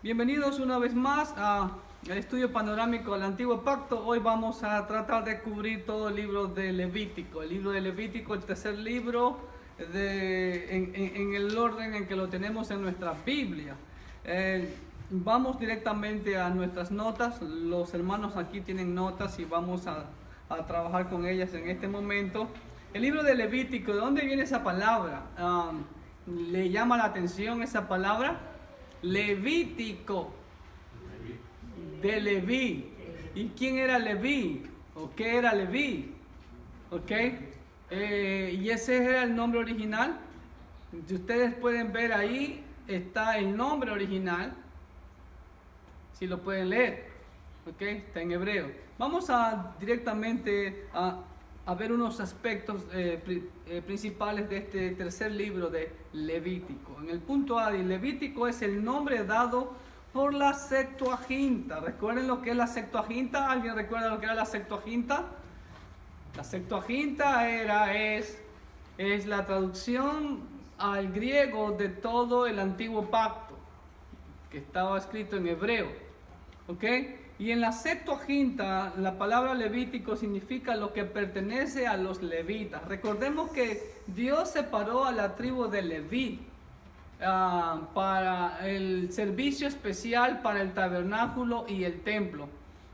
Bienvenidos una vez más al estudio panorámico del Antiguo Pacto. Hoy vamos a tratar de cubrir todo el libro de Levítico. El libro de Levítico, el tercer libro en el orden en que lo tenemos en nuestra Biblia. Vamos directamente a nuestras notas. Los hermanos aquí tienen notas y vamos a trabajar con ellas en este momento. El libro de Levítico, ¿de dónde viene esa palabra? ¿Le llama la atención esa palabra? Levítico, de Leví. ¿Y quién era Leví? ¿O qué era Leví? ¿Ok? Y ese era el nombre original. Si ustedes pueden ver ahí, está el nombre original. Si lo pueden leer. ¿Ok? Está en hebreo. Vamos directamente a ver unos aspectos principales de este tercer libro de Levítico. En el punto A, Levítico es el nombre dado por la Septuaginta. ¿Recuerden lo que es la Septuaginta? ¿Alguien recuerda lo que era la Septuaginta? La Septuaginta es la traducción al griego de todo el Antiguo Pacto, que estaba escrito en hebreo. ¿Ok? Y en la Septuaginta, la palabra Levítico significa lo que pertenece a los levitas. Recordemos que Dios separó a la tribu de Leví para el servicio especial para el tabernáculo y el templo.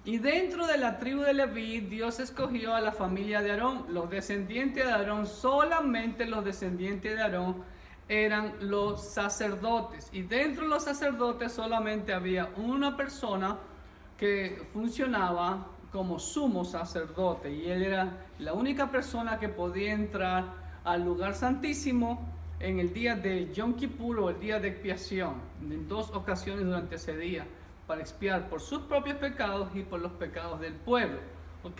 Y dentro de la tribu de Leví, Dios escogió a la familia de Aarón. Los descendientes de Aarón, solamente los descendientes de Aarón eran los sacerdotes. Y dentro de los sacerdotes solamente había una persona que funcionaba como sumo sacerdote, y él era la única persona que podía entrar al lugar santísimo en el día de Yom Kippur o el día de expiación, en dos ocasiones durante ese día, para expiar por sus propios pecados y por los pecados del pueblo. ¿Ok?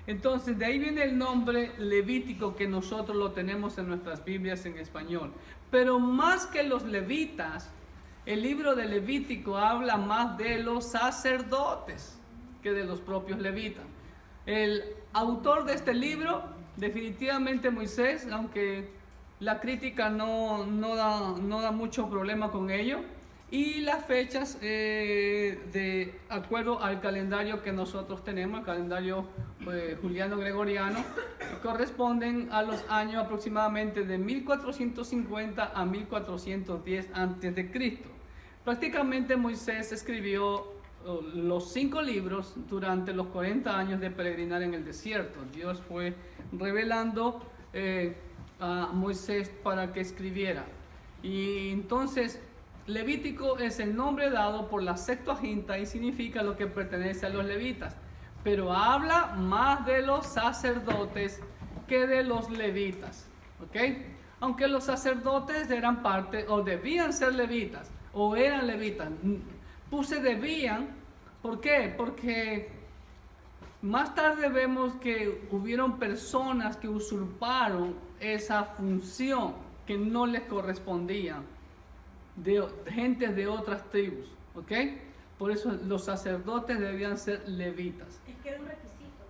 Entonces de ahí viene el nombre Levítico, que nosotros lo tenemos en nuestras Biblias en español. Pero más que los levitas, el libro de Levítico habla más de los sacerdotes que de los propios levitas. El autor de este libro, definitivamente Moisés, aunque la crítica no da mucho problema con ello. Y las fechas, de acuerdo al calendario que nosotros tenemos, el calendario juliano-gregoriano, corresponden a los años aproximadamente de 1450 a 1410 a.C. Prácticamente Moisés escribió los 5 libros durante los 40 años de peregrinar en el desierto. Dios fue revelando a Moisés para que escribiera. Y entonces Levítico es el nombre dado por la Septuaginta y significa lo que pertenece a los levitas. Pero habla más de los sacerdotes que de los levitas. ¿Ok? Aunque los sacerdotes eran parte o debían ser levitas, o eran levitas. Puse debían, ¿por qué? Porque más tarde vemos que hubieron personas que usurparon esa función que no les correspondía, de gentes de otras tribus, ¿ok? Por eso los sacerdotes debían ser levitas. Es que era un requisito.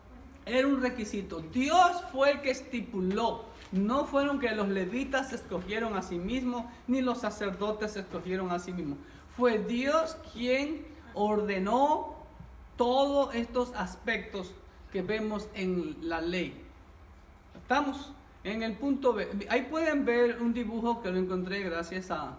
Era un requisito. Dios fue el que estipuló. No fueron que los levitas se escogieron a sí mismos, ni los sacerdotes se escogieron a sí mismos. Fue Dios quien ordenó todos estos aspectos que vemos en la ley. ¿Estamos? En el punto B. Ahí pueden ver un dibujo que lo encontré gracias a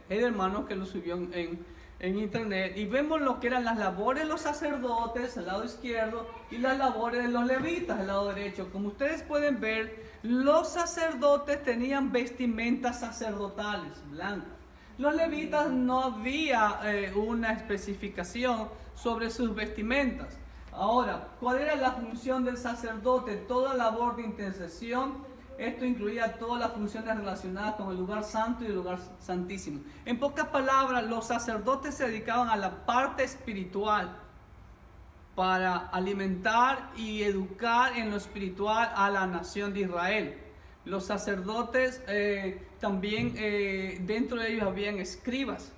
el hermano que lo subió en internet. Y vemos lo que eran las labores de los sacerdotes al lado izquierdo y las labores de los levitas al lado derecho. Como ustedes pueden ver, los sacerdotes tenían vestimentas sacerdotales blancas. Los levitas no había una especificación sobre sus vestimentas. Ahora, ¿cuál era la función del sacerdote? Toda labor de intercesión. Esto incluía todas las funciones relacionadas con el lugar santo y el lugar santísimo. En pocas palabras, los sacerdotes se dedicaban a la parte espiritual para alimentar y educar en lo espiritual a la nación de Israel. Los sacerdotes también, dentro de ellos habían escribas.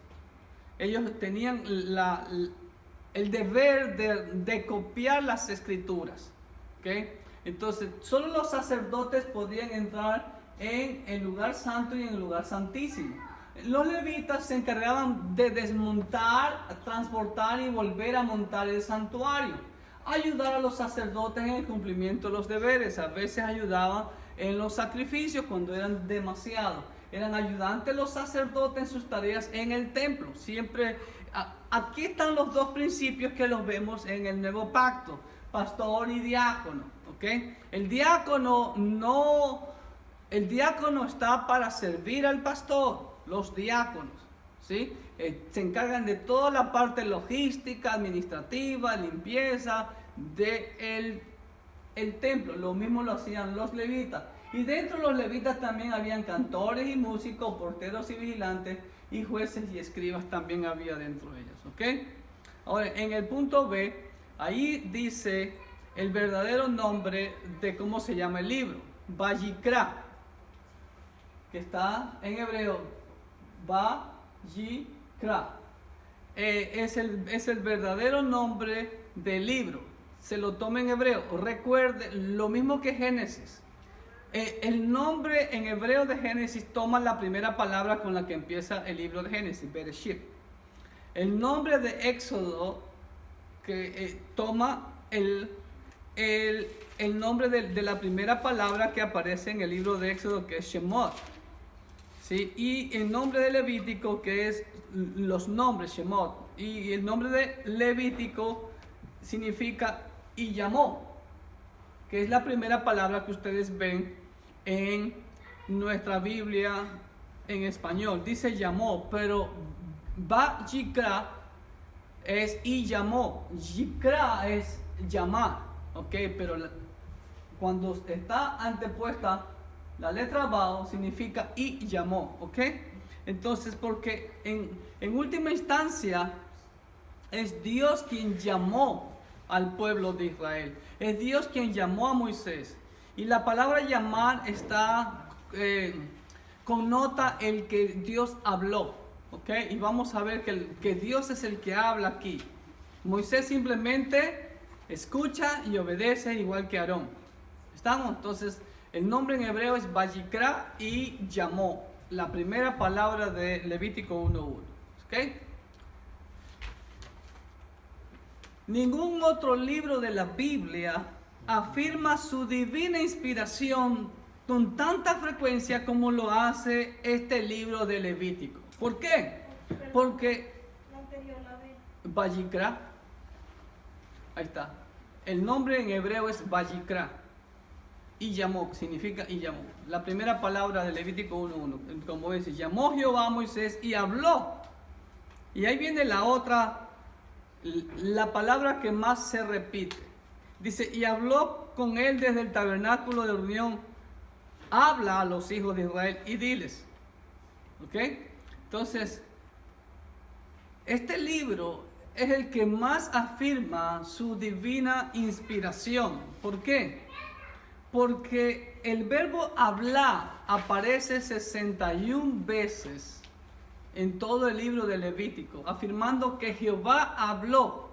Ellos tenían el deber de copiar las escrituras. ¿Okay? Entonces, solo los sacerdotes podían entrar en el lugar santo y en el lugar santísimo. los levitas se encargaban de desmontar, transportar y volver a montar el santuario. Ayudar a los sacerdotes en el cumplimiento de los deberes. A veces ayudaban en los sacrificios cuando eran demasiados. Eran ayudantes los sacerdotes en sus tareas en el templo. Siempre, aquí están los dos principios que los vemos en el nuevo pacto: pastor y diácono. ¿Okay? El diácono está para servir al pastor. Los diáconos, ¿sí? Se encargan de toda la parte logística, administrativa, limpieza del templo. Lo mismo lo hacían los levitas. Y dentro de los levitas también habían cantores y músicos, porteros y vigilantes, y jueces y escribas también había dentro de ellos. ¿Ok? Ahora, en el punto B, ahí dice el verdadero nombre de cómo se llama el libro: Vayikra, que está en hebreo Vayikra. Es el verdadero nombre del libro. Se lo toma en hebreo. Recuerde, lo mismo que Génesis. El nombre en hebreo de Génesis toma la primera palabra con la que empieza el libro de Génesis, Bereshit. El nombre de Éxodo que toma el nombre de la primera palabra que aparece en el libro de Éxodo, que es Shemot. ¿Sí? Y el nombre de Levítico, que es los nombres, Shemot. Y el nombre de Levítico significa y llamó, que es la primera palabra que ustedes ven en nuestra Biblia en español. Dice llamó, pero Vayikra es y llamó. Yikra es llamar, ¿ok? Pero cuando está antepuesta la letra Bao, significa y llamó, ¿ok? Entonces, porque en última instancia es Dios quien llamó al pueblo de Israel. Es Dios quien llamó a Moisés. Y la palabra llamar connota el que Dios habló, ¿ok? Y vamos a ver que Dios es el que habla aquí. Moisés simplemente escucha y obedece, igual que Aarón. ¿Estamos? Entonces, el nombre en hebreo es Vayikra y llamó, la primera palabra de Levítico 1:1. ¿Ok? Ningún otro libro de la Biblia afirma su divina inspiración con tanta frecuencia como lo hace este libro de Levítico. ¿Por qué? Porque Vayikra, ahí está, el nombre en hebreo es Vayikra. Y llamó, significa y llamó. La primera palabra de Levítico 1:1, como dice, llamó Jehová a Moisés y habló. Y ahí viene la otra, la palabra que más se repite. Dice, y habló con él desde el tabernáculo de reunión. Habla a los hijos de Israel y diles. ¿Ok? Entonces, este libro es el que más afirma su divina inspiración. ¿Por qué? Porque el verbo hablar aparece 61 veces en todo el libro de Levítico, afirmando que Jehová habló.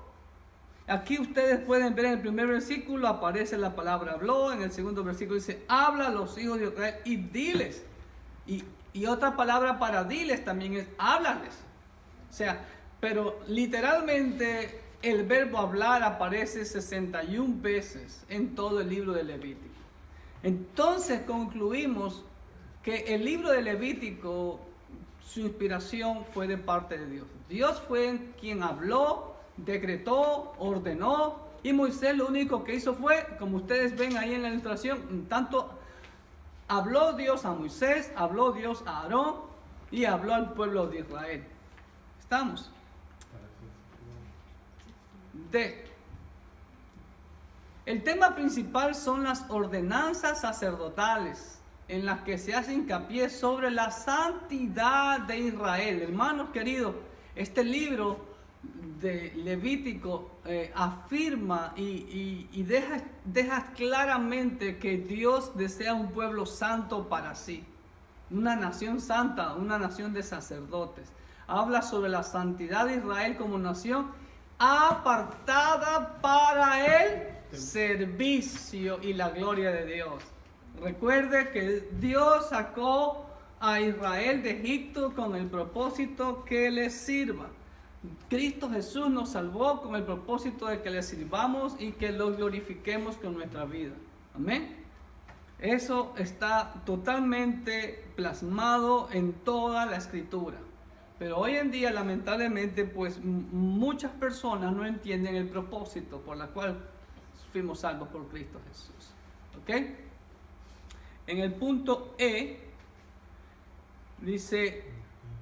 Aquí ustedes pueden ver en el primer versículo aparece la palabra habló, en el segundo versículo dice habla a los hijos de Israel y diles. Y otra palabra para diles también es háblales. O sea, pero literalmente el verbo hablar aparece 61 veces en todo el libro de Levítico. Entonces concluimos que el libro de Levítico, su inspiración fue de parte de Dios. Dios fue quien habló, decretó, ordenó, y Moisés lo único que hizo fue, como ustedes ven ahí en la ilustración, tanto habló Dios a Moisés, habló Dios a Aarón y habló al pueblo de Israel. ¿Estamos? El tema principal son las ordenanzas sacerdotales, en las que se hace hincapié sobre la santidad de Israel. Hermanos queridos, este libro de Levítico afirma y deja claramente que Dios desea un pueblo santo para sí, una nación santa, una nación de sacerdotes. Habla sobre la santidad de Israel como nación apartada para el servicio y la gloria de Dios. Recuerde que Dios sacó a Israel de Egipto con el propósito que les sirva. Cristo Jesús nos salvó con el propósito de que le sirvamos y que lo glorifiquemos con nuestra vida. Amén. Eso está totalmente plasmado en toda la Escritura. Pero hoy en día, lamentablemente, pues muchas personas no entienden el propósito por la cual fuimos salvos por Cristo Jesús. ¿Ok? En el punto E, dice,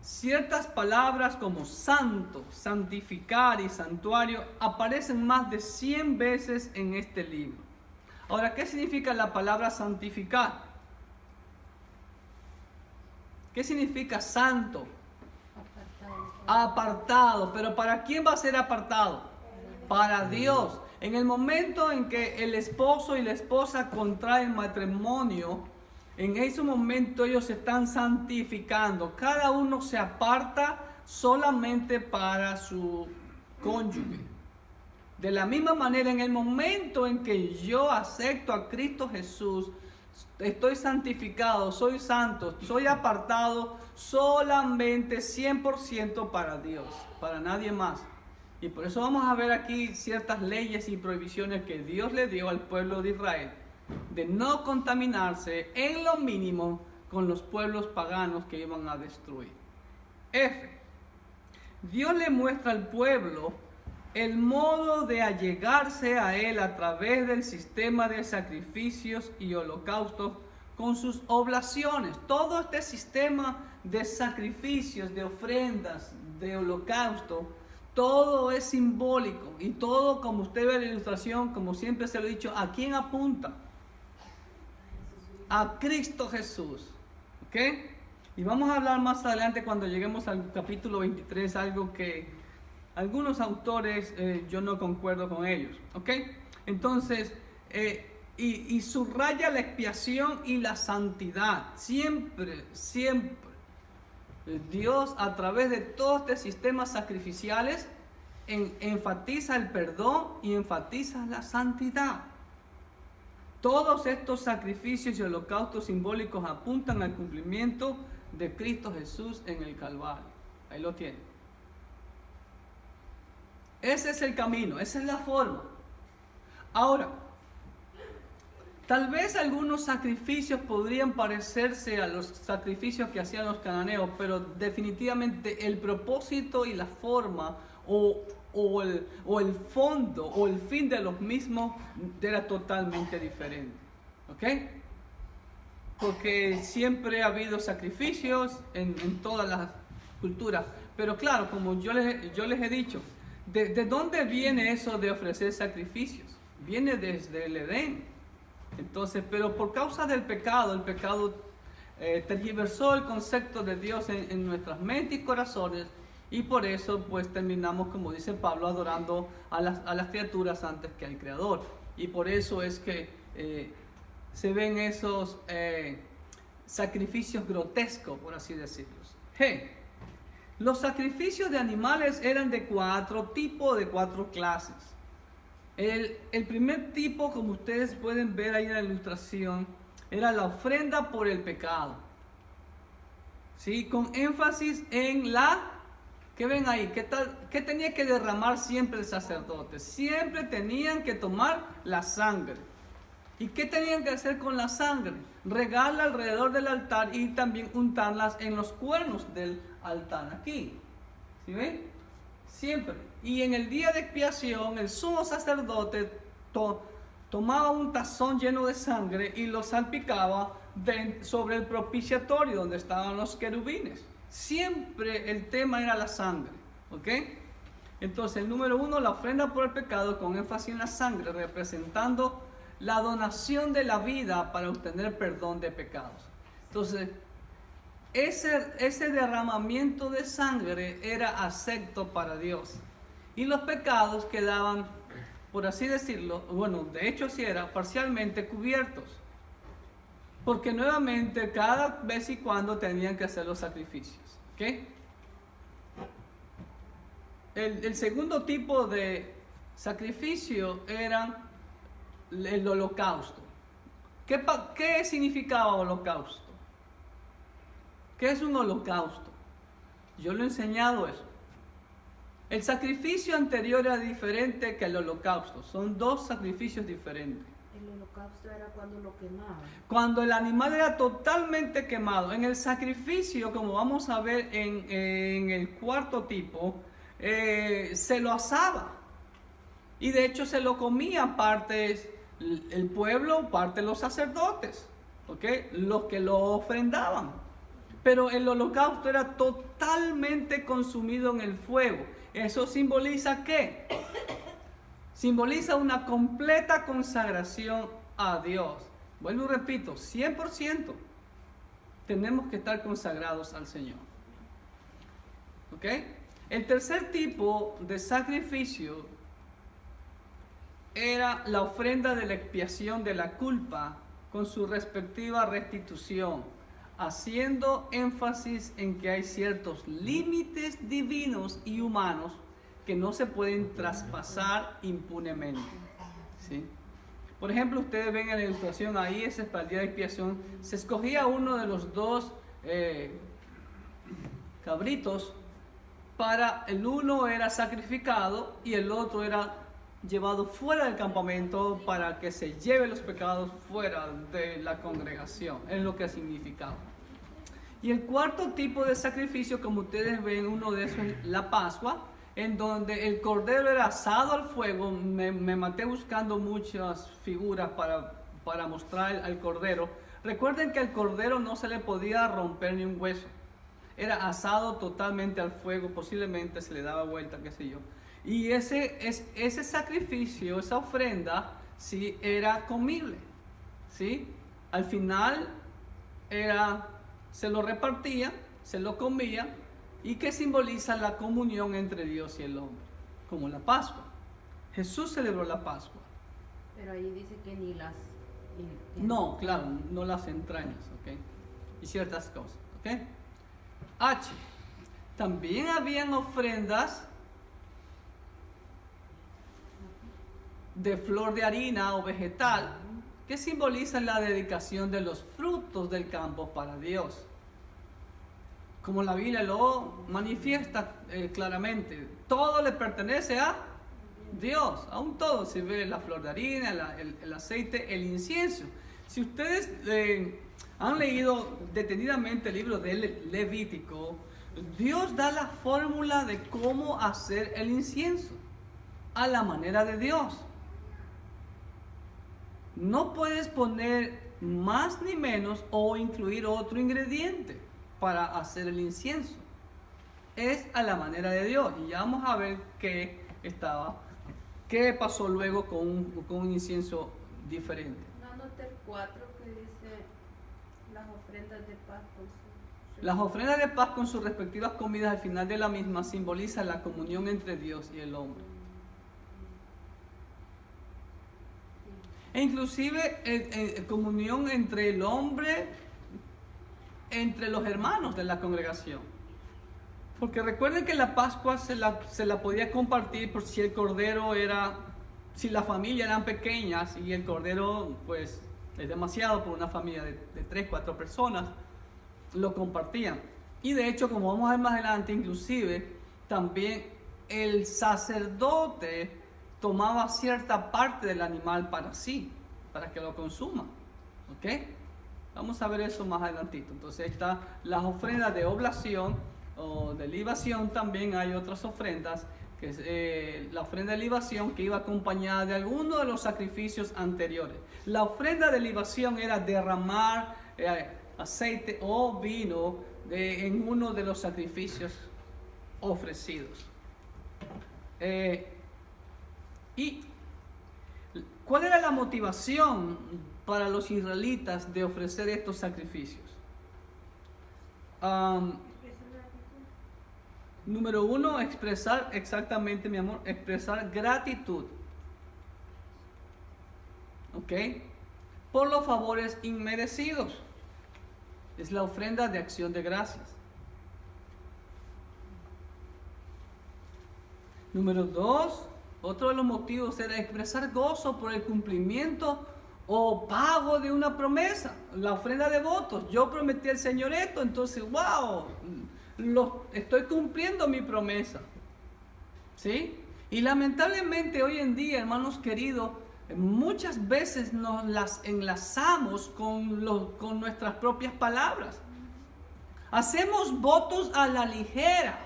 ciertas palabras como santo, santificar y santuario aparecen más de 100 veces en este libro. Ahora, ¿qué significa la palabra santificar? ¿Qué significa santo? Apartado. ¿Pero para quién va a ser apartado? Para Dios. En el momento en que el esposo y la esposa contraen matrimonio, en ese momento ellos se están santificando. Cada uno se aparta solamente para su cónyuge. De la misma manera, en el momento en que yo acepto a Cristo Jesús, estoy santificado, soy santo, soy apartado solamente 100% para Dios, para nadie más. Y por eso vamos a ver aquí ciertas leyes y prohibiciones que Dios le dio al pueblo de Israel, de no contaminarse en lo mínimo con los pueblos paganos que iban a destruir. F. Dios le muestra al pueblo el modo de allegarse a Él a través del sistema de sacrificios y holocaustos con sus oblaciones. Todo este sistema de sacrificios, de ofrendas, de holocausto, todo es simbólico y todo, como usted ve en la ilustración, como siempre se lo he dicho, ¿a quién apunta? A Cristo Jesús. ¿Ok? Y vamos a hablar más adelante cuando lleguemos al capítulo 23, algo que algunos autores yo no concuerdo con ellos. ¿Ok? Entonces, y subraya la expiación y la santidad. Siempre, siempre. Dios, a través de todos estos sistemas sacrificiales, enfatiza el perdón y enfatiza la santidad. Todos estos sacrificios y holocaustos simbólicos apuntan al cumplimiento de Cristo Jesús en el Calvario. Ahí lo tienen. Ese es el camino, esa es la forma. Ahora, tal vez algunos sacrificios podrían parecerse a los sacrificios que hacían los cananeos, pero definitivamente el propósito y la forma o el fondo o el fin de los mismos era totalmente diferente. ¿Ok? Porque siempre ha habido sacrificios en todas las culturas. Pero claro, como yo les he dicho, ¿de dónde viene eso de ofrecer sacrificios? Viene desde el Edén. Entonces, pero por causa del pecado, el pecado tergiversó el concepto de Dios en nuestras mentes y corazones, y por eso pues terminamos, como dice Pablo, adorando a las criaturas antes que al Creador. Y por eso es que se ven esos sacrificios grotescos, por así decirlos. Los sacrificios de animales eran de 4 tipos, de 4 clases. El primer tipo, como ustedes pueden ver ahí en la ilustración, era la ofrenda por el pecado. ¿Sí? Con énfasis en ¿qué ven ahí? ¿Qué tenía que derramar siempre el sacerdote? Siempre tenían que tomar la sangre. ¿Y qué tenían que hacer con la sangre? Regarla alrededor del altar y también untarlas en los cuernos del altar. Aquí. ¿Sí ven? Siempre. Y en el día de expiación, el sumo sacerdote tomaba un tazón lleno de sangre y lo salpicaba sobre el propiciatorio donde estaban los querubines. Siempre el tema era la sangre. ¿Ok? Entonces, el número 1, la ofrenda por el pecado, con énfasis en la sangre, representando la donación de la vida para obtener perdón de pecados. Entonces, ese derramamiento de sangre era acepto para Dios. Y los pecados quedaban, por así decirlo, bueno, de hecho sí era, parcialmente cubiertos. Porque nuevamente cada vez y cuando tenían que hacer los sacrificios. ¿Ok? El segundo tipo de sacrificio era el holocausto. ¿Qué significaba holocausto? ¿Qué es un holocausto? Yo lo he enseñado eso. El sacrificio anterior era diferente que el holocausto. Son dos sacrificios diferentes. El holocausto era cuando lo quemaban. Cuando el animal era totalmente quemado. En el sacrificio, como vamos a ver en el cuarto tipo, se lo asaba. Y de hecho se lo comía parte el pueblo, parte los sacerdotes, ¿ok? Los que lo ofrendaban. Pero el holocausto era totalmente consumido en el fuego. ¿Eso simboliza qué? Simboliza una completa consagración a Dios. Vuelvo y repito, 100% tenemos que estar consagrados al Señor. ¿Ok? El tercer tipo de sacrificio era la ofrenda de la expiación de la culpa con su respectiva restitución, haciendo énfasis en que hay ciertos límites divinos y humanos que no se pueden traspasar impunemente. ¿Sí? Por ejemplo, ustedes ven en la ilustración ahí, ese es para el día de expiación, se escogía uno de los dos cabritos, para el uno era sacrificado y el otro era llevado fuera del campamento para que se lleve los pecados fuera de la congregación, es lo que significaba. Y el cuarto tipo de sacrificio, como ustedes ven, uno de esos es la Pascua, en donde el cordero era asado al fuego. Me maté buscando muchas figuras para mostrar al cordero. Recuerden que al cordero no se le podía romper ni un hueso, era asado totalmente al fuego, posiblemente se le daba vuelta, qué sé yo. Y ese sacrificio, esa ofrenda, sí, era comible, ¿sí? Al final se lo repartía, se lo comía, y que simboliza la comunión entre Dios y el hombre, como la Pascua. Jesús celebró la Pascua. Pero ahí dice que ni las... No, claro, no las entrañas, ¿ok? Y ciertas cosas, ¿ok? H. También habían ofrendas de flor de harina o vegetal que simbolizan la dedicación de los frutos del campo para Dios. Como la Biblia lo manifiesta claramente, todo le pertenece a Dios, aún todo, se ve la flor de harina, el aceite, el incienso. Si ustedes han leído detenidamente el libro de Levítico, Dios da la fórmula de cómo hacer el incienso a la manera de Dios. No puedes poner más ni menos o incluir otro ingrediente para hacer el incienso. Es a la manera de Dios. Y ya vamos a ver qué pasó luego con un incienso diferente. No anoté el 4 que dice las ofrendas de paz con su... Las ofrendas de paz con sus respectivas comidas al final de la misma simbolizan la comunión entre Dios y el hombre. E inclusive comunión entre el hombre, entre los hermanos de la congregación. Porque recuerden que la Pascua se la podía compartir por si el cordero si la familia eran pequeñas y el cordero pues es demasiado por una familia de 3, 4 personas, lo compartían. Y de hecho, como vamos a ver más adelante, inclusive también el sacerdote tomaba cierta parte del animal para sí, para que lo consuma. ¿Ok? Vamos a ver eso más adelantito. Entonces está las ofrendas de oblación o de libación. También hay otras ofrendas, que es la ofrenda de libación que iba acompañada de alguno de los sacrificios anteriores. La ofrenda de libación era derramar aceite o vino en uno de los sacrificios ofrecidos. ¿Y cuál era la motivación para los israelitas de ofrecer estos sacrificios? Número 1, expresar, exactamente, mi amor, expresar gratitud. ¿Ok? Por los favores inmerecidos. Es la ofrenda de acción de gracias. Número 2, otro de los motivos era expresar gozo por el cumplimiento o pago de una promesa, la ofrenda de votos. Yo prometí al Señor esto, entonces, wow, estoy cumpliendo mi promesa. ¿Sí? Y lamentablemente hoy en día, hermanos queridos, muchas veces nos las enlazamos con nuestras propias palabras. Hacemos votos a la ligera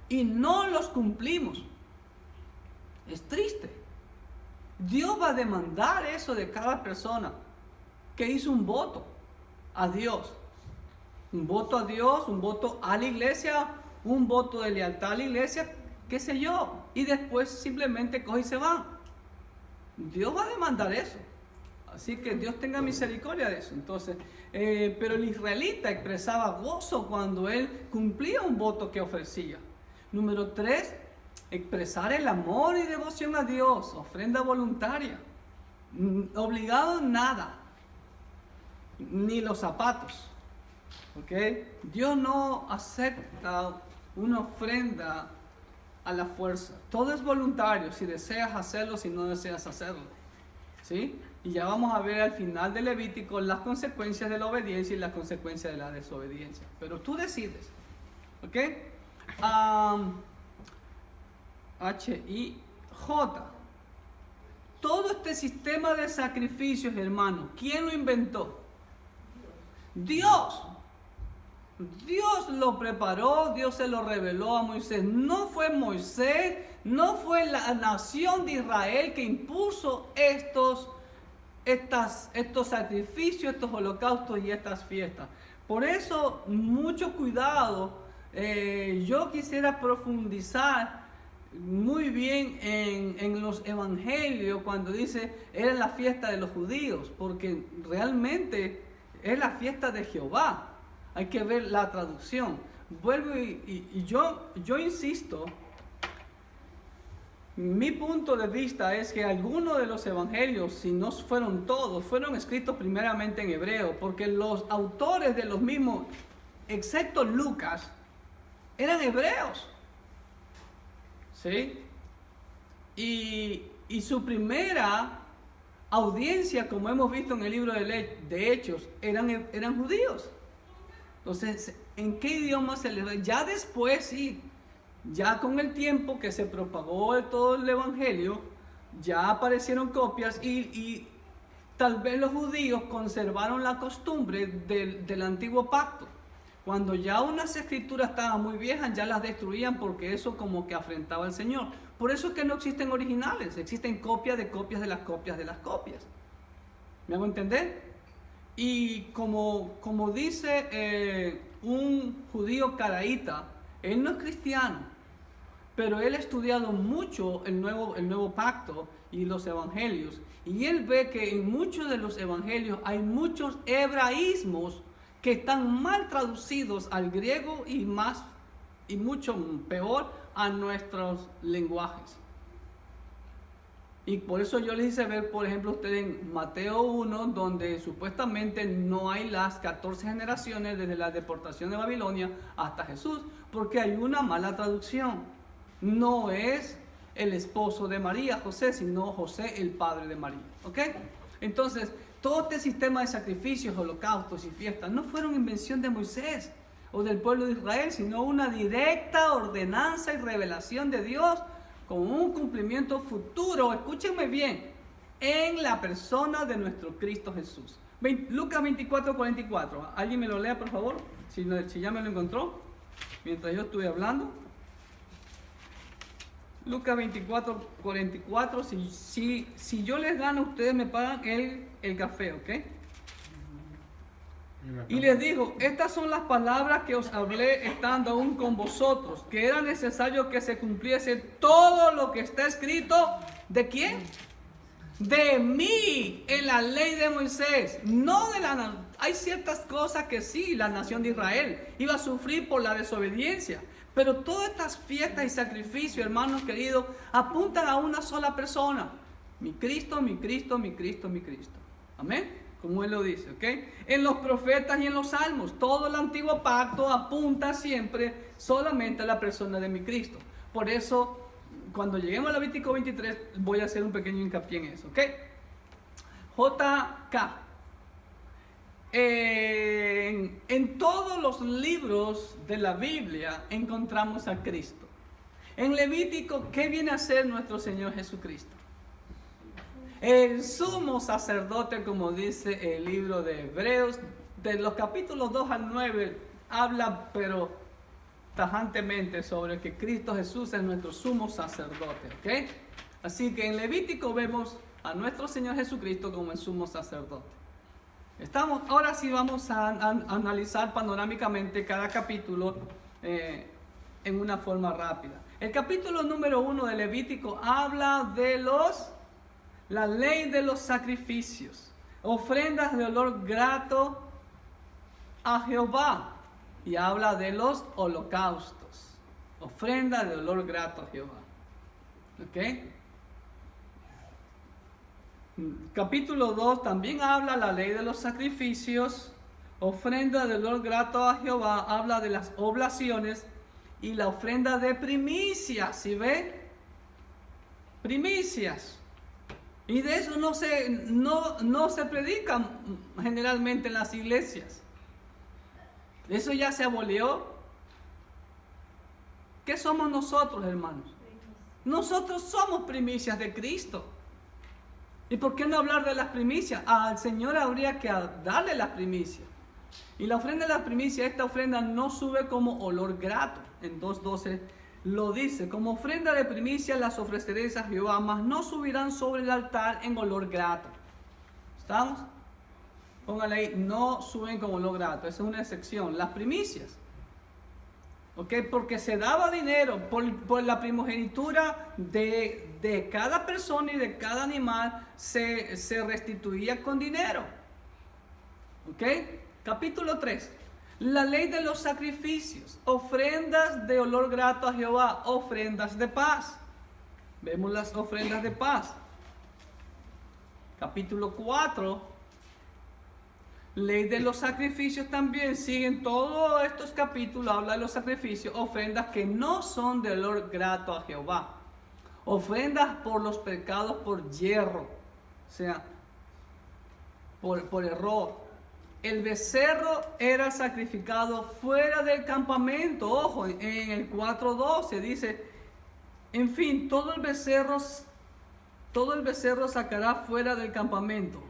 y no los cumplimos. Es triste. Dios va a demandar eso de cada persona que hizo un voto a Dios. Un voto a Dios, un voto a la iglesia, un voto de lealtad a la iglesia, qué sé yo. Y después simplemente coge y se va. Dios va a demandar eso. Así que Dios tenga misericordia de eso. Entonces, pero el israelita expresaba gozo cuando él cumplía un voto que ofrecía. Número 3, expresar el amor y devoción a Dios, ofrenda voluntaria. Obligado nada, ni los zapatos. ¿Ok? Dios no acepta una ofrenda a la fuerza. Todo es voluntario, si deseas hacerlo, si no deseas hacerlo. ¿Sí? Y ya vamos a ver al final de Levítico las consecuencias de la obediencia y las consecuencias de la desobediencia. Pero tú decides. ¿Ok? H-I-J. Todo este sistema de sacrificios, hermanos, ¿quién lo inventó? Dios. Dios lo preparó, Dios se lo reveló a Moisés. No fue Moisés, no fue la nación de Israel que impuso estos sacrificios, estos holocaustos y estas fiestas. Por eso, mucho cuidado. Yo quisiera profundizar muy bien en los evangelios cuando dice era la fiesta de los judíos, porque realmente es la fiesta de Jehová. Hay que ver la traducción. Vuelvo y yo insisto, mi punto de vista es que algunos de los evangelios, si no fueron todos, fueron escritos primeramente en hebreo, porque los autores de los mismos, excepto Lucas, eran hebreos. ¿Sí? Y su primera audiencia, como hemos visto en el libro de Hechos, eran judíos. Entonces, ¿en qué idioma se les da? Ya después, sí, ya con el tiempo que se propagó todo el evangelio, ya aparecieron copias y tal vez los judíos conservaron la costumbre del antiguo pacto. Cuando ya unas escrituras estaban muy viejas, ya las destruían porque eso como que afrentaba al Señor. Por eso es que no existen originales, existen copias de copias de las copias de las copias. ¿Me hago entender? Y como dice un judío caraíta, él no es cristiano, pero él ha estudiado mucho el nuevo pacto y los evangelios. Y él ve que en muchos de los evangelios hay muchos hebraísmos que están mal traducidos al griego y mucho peor a nuestros lenguajes. Y por eso yo les hice ver, por ejemplo, ustedes en Mateo 1, donde supuestamente no hay las 14 generaciones desde la deportación de Babilonia hasta Jesús, porque hay una mala traducción. No es el esposo de María, José, sino José, el padre de María. ¿Ok? Entonces, todo este sistema de sacrificios, holocaustos y fiestas no fueron invención de Moisés o del pueblo de Israel, sino una directa ordenanza y revelación de Dios con un cumplimiento futuro, escúchenme bien, en la persona de nuestro Cristo Jesús. Lucas 24:44. ¿Alguien me lo lea, por favor? Si ya me lo encontró, mientras yo estuve hablando. Lucas 24:44. Si yo les gano, ustedes me pagan el café, ¿ok? Y les dijo, estas son las palabras que os hablé estando aún con vosotros, que era necesario que se cumpliese todo lo que está escrito. ¿De quién? De mí, en la ley de Moisés. No de hay ciertas cosas que sí, la nación de Israel iba a sufrir por la desobediencia. Pero todas estas fiestas y sacrificios, hermanos queridos, apuntan a una sola persona. Mi Cristo, mi Cristo, mi Cristo, mi Cristo. Amén. Como él lo dice, ¿ok? En los profetas y en los salmos, todo el antiguo pacto apunta siempre solamente a la persona de mi Cristo. Por eso, cuando lleguemos a Levítico 23, voy a hacer un pequeño hincapié en eso, ¿ok? JK. En todos los libros de la Biblia encontramos a Cristo. En Levítico, ¿qué viene a ser nuestro Señor Jesucristo? El sumo sacerdote, como dice el libro de Hebreos, de los capítulos 2 al 9, habla pero tajantemente sobre que Cristo Jesús es nuestro sumo sacerdote, ¿ok? Así que en Levítico vemos a nuestro Señor Jesucristo como el sumo sacerdote. Ahora sí vamos a analizar panorámicamente cada capítulo en una forma rápida. El capítulo número 1 de Levítico habla de la ley de los sacrificios, ofrendas de olor grato a Jehová, y habla de los holocaustos, ofrendas de olor grato a Jehová. ¿Ok? Capítulo 2 también habla la ley de los sacrificios, ofrenda de olor grato a Jehová, habla de las oblaciones y la ofrenda de primicias, ¿sí ve? Primicias. Y de eso no se predica generalmente en las iglesias. Eso ya se abolió. ¿Qué somos nosotros, hermanos? Nosotros somos primicias de Cristo. ¿Y por qué no hablar de las primicias? Al Señor habría que darle las primicias. Y la ofrenda de las primicias, esta ofrenda no sube como olor grato. En 2:12 lo dice: como ofrenda de primicias las ofreceréis a Jehová, mas no subirán sobre el altar en olor grato. ¿Estamos? Póngale ahí, no suben como olor grato. Esa es una excepción. Las primicias. ¿Ok? Porque se daba dinero por la primogenitura de cada persona y de cada animal, se restituía con dinero. ¿Ok? Capítulo 3. La ley de los sacrificios, ofrendas de olor grato a Jehová, ofrendas de paz. Vemos las ofrendas de paz. Capítulo 4. Ley de los sacrificios también, siguen todos estos capítulos, habla de los sacrificios, ofrendas que no son de olor grato a Jehová. Ofrendas por los pecados por hierro, o sea, por error. El becerro era sacrificado fuera del campamento. Ojo, en el 4:12 dice: en fin, todo el becerro sacará fuera del campamento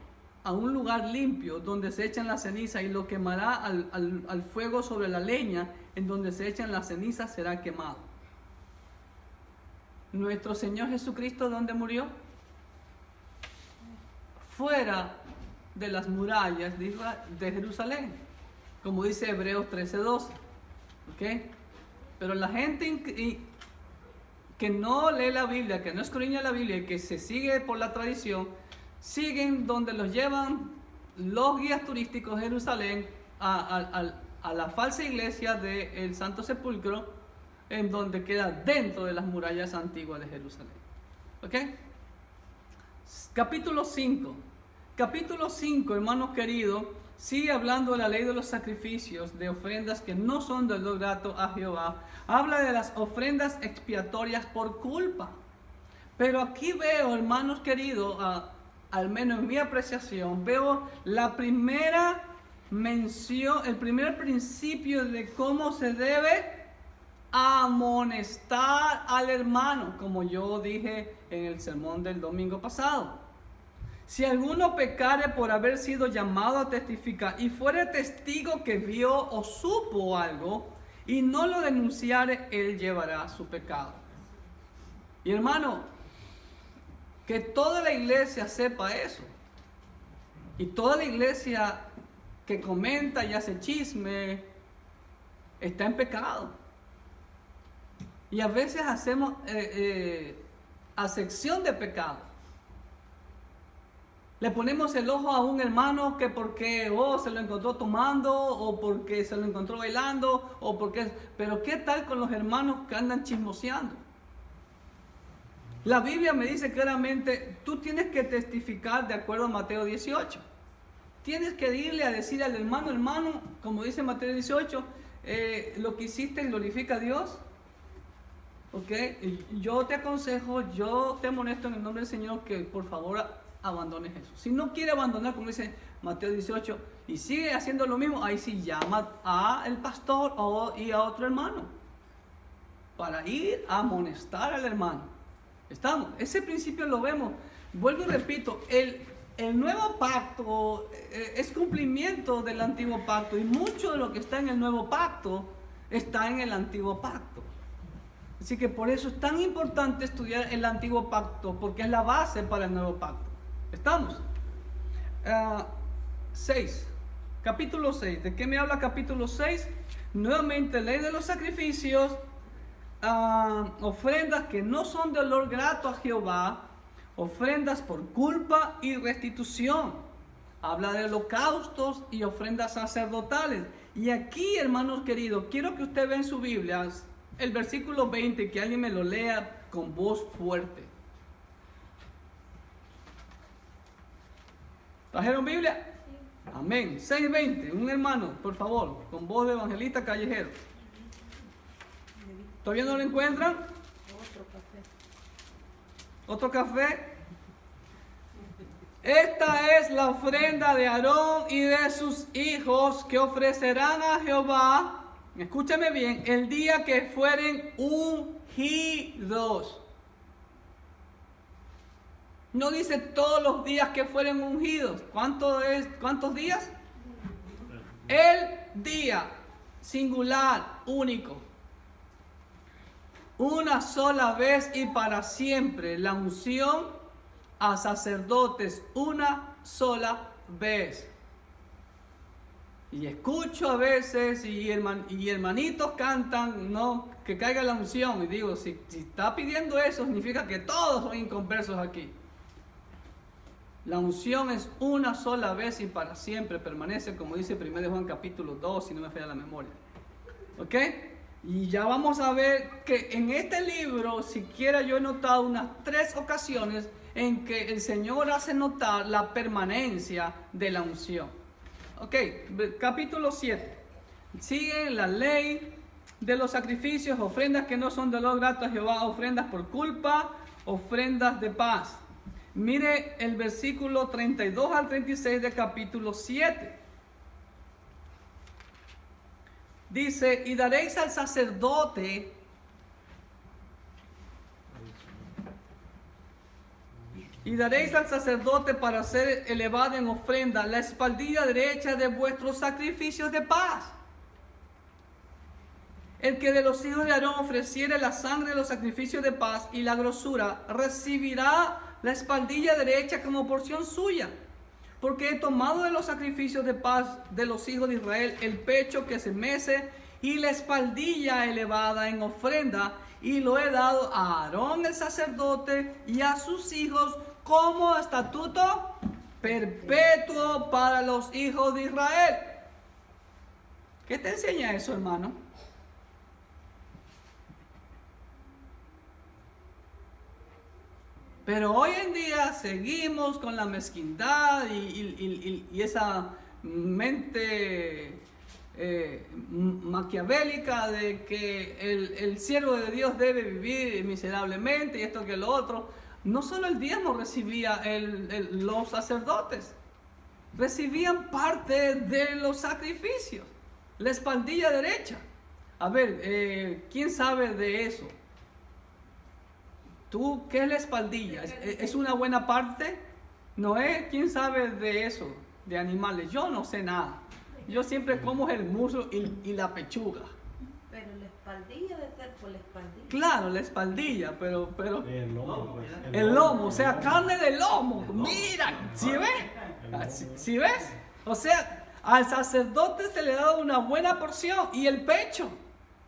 a un lugar limpio donde se echan las cenizas, y lo quemará al fuego sobre la leña en donde se echan las cenizas será quemado. Nuestro Señor Jesucristo, ¿dónde murió? Fuera de las murallas de Jerusalén, como dice Hebreos 13:12. ¿Ok? Pero la gente que no lee la Biblia, que no escudriña la Biblia y que se sigue por la tradición, siguen donde los llevan los guías turísticos de Jerusalén a la falsa iglesia del Santo Sepulcro, en donde queda dentro de las murallas antiguas de Jerusalén. ¿Ok? Capítulo 5. Capítulo 5, hermanos queridos, sigue hablando de la ley de los sacrificios, de ofrendas que no son de olor grato a Jehová. Habla de las ofrendas expiatorias por culpa. Pero aquí veo, hermanos queridos, al menos en mi apreciación, veo la primera mención, el primer principio de cómo se debe amonestar al hermano, como yo dije en el sermón del domingo pasado. Si alguno pecare por haber sido llamado a testificar y fuere testigo que vio o supo algo y no lo denunciare, él llevará su pecado. Y hermano, que toda la iglesia sepa eso. Y toda la iglesia que comenta y hace chisme está en pecado. Y a veces hacemos acepción de pecado. Le ponemos el ojo a un hermano que porque se lo encontró tomando, o porque se lo encontró bailando, o porque... Pero ¿qué tal con los hermanos que andan chismoseando? La Biblia me dice claramente, tú tienes que testificar de acuerdo a Mateo 18. Tienes que irle a decir al hermano, como dice Mateo 18, lo que hiciste glorifica a Dios. ¿Ok? Yo te aconsejo, yo te amonesto en el nombre del Señor que por favor abandone Jesús. Si no quiere abandonar, como dice Mateo 18, y sigue haciendo lo mismo, ahí sí llama al pastor y a otro hermano para ir a amonestar al hermano. ¿Estamos? Ese principio lo vemos. Vuelvo y repito, el nuevo pacto es cumplimiento del antiguo pacto, y mucho de lo que está en el nuevo pacto está en el antiguo pacto. Así que por eso es tan importante estudiar el antiguo pacto, porque es la base para el nuevo pacto. ¿Estamos? 6. Capítulo 6. ¿De qué me habla capítulo 6? Nuevamente, ley de los sacrificios, ofrendas que no son de olor grato a Jehová, ofrendas por culpa y restitución. Habla de holocaustos y ofrendas sacerdotales. Y aquí, hermanos queridos, quiero que usted vea en su Biblia el versículo 20, que alguien me lo lea con voz fuerte. ¿Trajeron Biblia? Sí. Amén. 6:20. Un hermano, por favor, con voz de evangelista callejero. ¿Todavía no lo encuentran? Otro café. Esta es la ofrenda de Aarón y de sus hijos que ofrecerán a Jehová. Escúchame bien, el día que fueren ungidos. No dice todos los días que fueren ungidos. ¿Cuántos días? El día singular, único. Una sola vez y para siempre. La unción a sacerdotes, una sola vez. Y escucho a veces y hermanitos cantan, no, que caiga la unción. Y digo, si está pidiendo eso, significa que todos son inconversos aquí. La unción es una sola vez y para siempre permanece, como dice 1 Juan capítulo 2, si no me falla la memoria. ¿Ok? Y ya vamos a ver que en este libro, siquiera yo he notado unas 3 ocasiones en que el Señor hace notar la permanencia de la unción. Ok, capítulo 7. Sigue la ley de los sacrificios, ofrendas que no son de olor grato a Jehová, ofrendas por culpa, ofrendas de paz. Mire el versículo 32 al 36 de capítulo 7. Dice, y daréis al sacerdote para ser elevada en ofrenda la espaldilla derecha de vuestros sacrificios de paz. El que de los hijos de Aarón ofreciere la sangre de los sacrificios de paz y la grosura, recibirá la espaldilla derecha como porción suya. Porque he tomado de los sacrificios de paz de los hijos de Israel el pecho que se mece y la espaldilla elevada en ofrenda, y lo he dado a Aarón el sacerdote y a sus hijos como estatuto perpetuo para los hijos de Israel. ¿Qué te enseña eso, hermano? Pero hoy en día seguimos con la mezquindad y esa mente maquiavélica de que el siervo de Dios debe vivir miserablemente y esto que lo otro. No solo el diezmo recibía los sacerdotes, recibían parte de los sacrificios, la espaldilla derecha. A ver, ¿quién sabe de eso? ¿Tú qué es la espaldilla? ¿Es una buena parte? Noé, ¿quién sabe de eso? De animales. Yo no sé nada. Yo siempre como el muslo y la pechuga. Pero la espaldilla debe ser por la espaldilla. Claro, la espaldilla, pero El lomo, pues. el lomo, o sea, carne de lomo. Mira, ¿sí ves? ¿Sí ves? O sea, al sacerdote se le da una buena porción y el pecho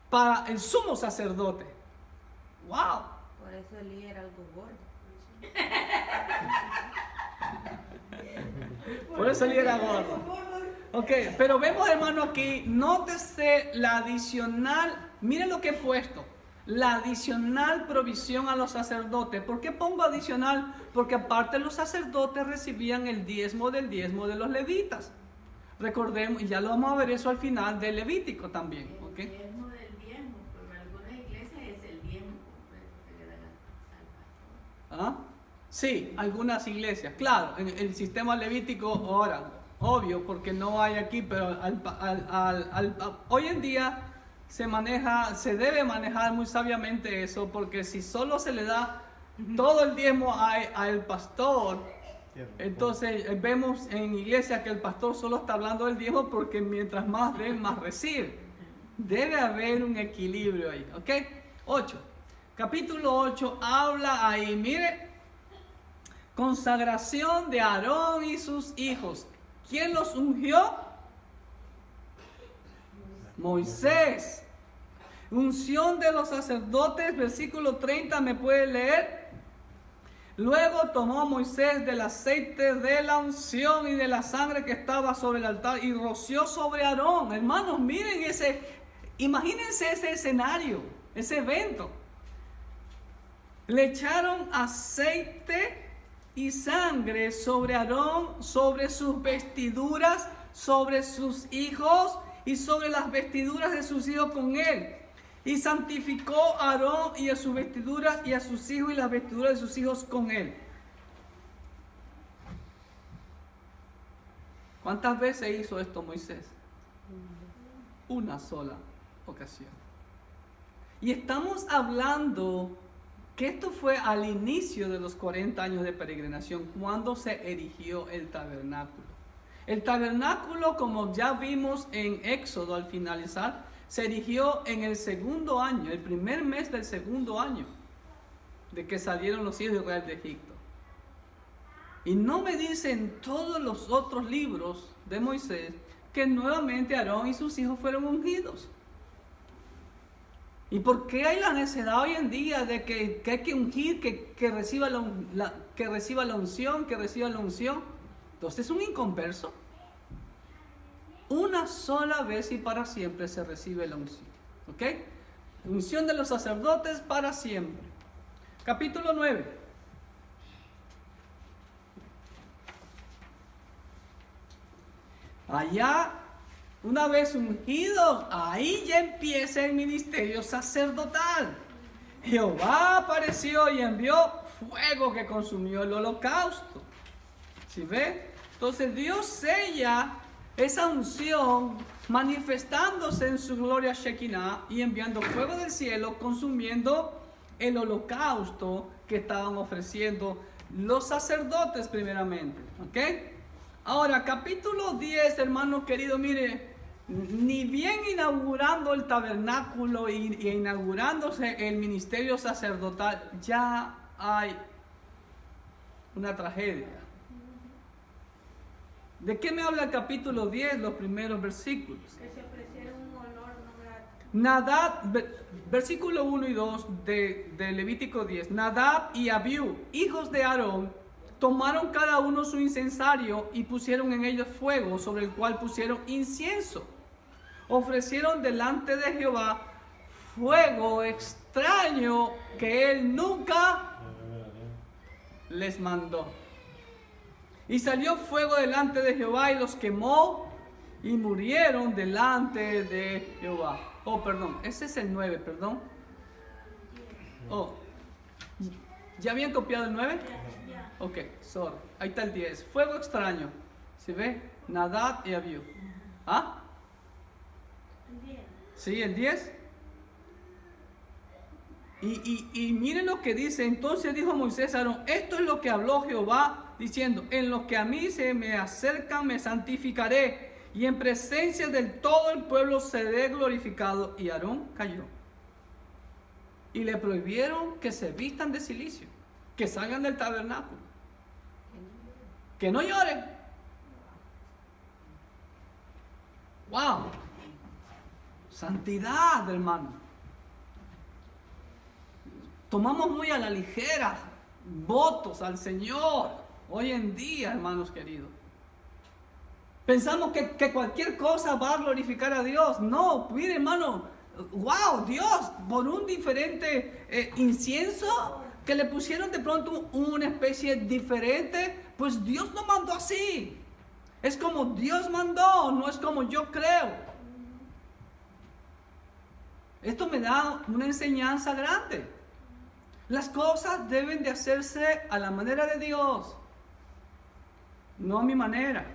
para el sumo sacerdote. ¡Wow! Por eso Elías era algo gordo. Por eso Elías era gordo. Ok, pero vemos, hermano, aquí, nótese la adicional, miren lo que he puesto, la adicional provisión a los sacerdotes. ¿Por qué pongo adicional? Porque aparte los sacerdotes recibían el diezmo de los levitas. Recordemos, y ya lo vamos a ver eso al final del Levítico también. ¿Okay? El diezmo del diezmo, pero en algunas iglesias es el diezmo completo que le dan al pastor. ¿Ah? Sí, algunas iglesias, claro, en el sistema levítico ahora, obvio, porque no hay aquí, pero hoy en día se debe manejar muy sabiamente eso, porque si solo se le da todo el diezmo al pastor, entonces vemos en iglesia que el pastor solo está hablando del diezmo porque mientras más den, más recibe. Debe haber un equilibrio ahí, ¿ok? 8. Capítulo 8 habla ahí, mire, consagración de Aarón y sus hijos. ¿Quién los ungió? Moisés. Unción de los sacerdotes, versículo 30, ¿me puede leer? Luego tomó Moisés del aceite de la unción y de la sangre que estaba sobre el altar y roció sobre Aarón. Hermanos, miren imagínense ese escenario, ese evento. Le echaron aceite y sangre sobre Aarón, sobre sus vestiduras, sobre sus hijos y sobre las vestiduras de sus hijos con él. Y santificó a Aarón y a sus vestiduras y a sus hijos y las vestiduras de sus hijos con él. ¿Cuántas veces hizo esto Moisés? Una sola ocasión. Y estamos hablando que esto fue al inicio de los 40 años de peregrinación, cuando se erigió el tabernáculo. El tabernáculo, como ya vimos en Éxodo al finalizar, se erigió en el segundo año, el primer mes del segundo año de que salieron los hijos de Israel de Egipto. Y no me dicen todos los otros libros de Moisés que nuevamente Aarón y sus hijos fueron ungidos. ¿Y por qué hay la necesidad hoy en día de que hay que ungir, que reciba la unción, que reciba la unción? Entonces es un inconverso. Una sola vez y para siempre se recibe la unción. ¿Ok? Unción de los sacerdotes para siempre. Capítulo 9. Allá, una vez ungidos, ahí ya empieza el ministerio sacerdotal. Jehová apareció y envió fuego que consumió el holocausto. ¿Sí ve? Entonces Dios sella esa unción manifestándose en su gloria Shekinah y enviando fuego del cielo, consumiendo el holocausto que estaban ofreciendo los sacerdotes primeramente. ¿Ok? Ahora, capítulo 10, hermanos queridos, mire, ni bien inaugurando el tabernáculo y inaugurándose el ministerio sacerdotal, ya hay una tragedia. ¿De qué me habla el capítulo 10, los primeros versículos? Que se ofreciera un olor no grato. Nadab, versículo 1 y 2 de Levítico 10. Nadab y Abiú, hijos de Aarón, tomaron cada uno su incensario y pusieron en ellos fuego, sobre el cual pusieron incienso. Ofrecieron delante de Jehová fuego extraño que él nunca les mandó. Y salió fuego delante de Jehová y los quemó y murieron delante de Jehová. Oh, perdón, ese es el 9, perdón. Oh, ¿ya habían copiado el 9? Ok, sorry. Ahí está el 10. Fuego extraño. ¿Se ve? Nadab y Abiú. ¿Ah? Sí, el 10. Y miren lo que dice. Entonces dijo Moisés a Aarón: esto es lo que habló Jehová, diciendo: en los que a mí se me acercan me santificaré, y en presencia del todo el pueblo seré glorificado. Y Aarón cayó. Y le prohibieron que se vistan de cilicio, que salgan del tabernáculo, que no lloren. ¡Wow! Santidad, hermano. Tomamos muy a la ligera votos al Señor hoy en día, hermanos queridos. Pensamos que cualquier cosa va a glorificar a Dios. No, mire, hermano, wow, Dios, por un diferente incienso que le pusieron de pronto una especie diferente, pues Dios no mandó así. Es como Dios mandó, no es como yo creo. Esto me da una enseñanza grande. Las cosas deben de hacerse a la manera de Dios, no a mi manera.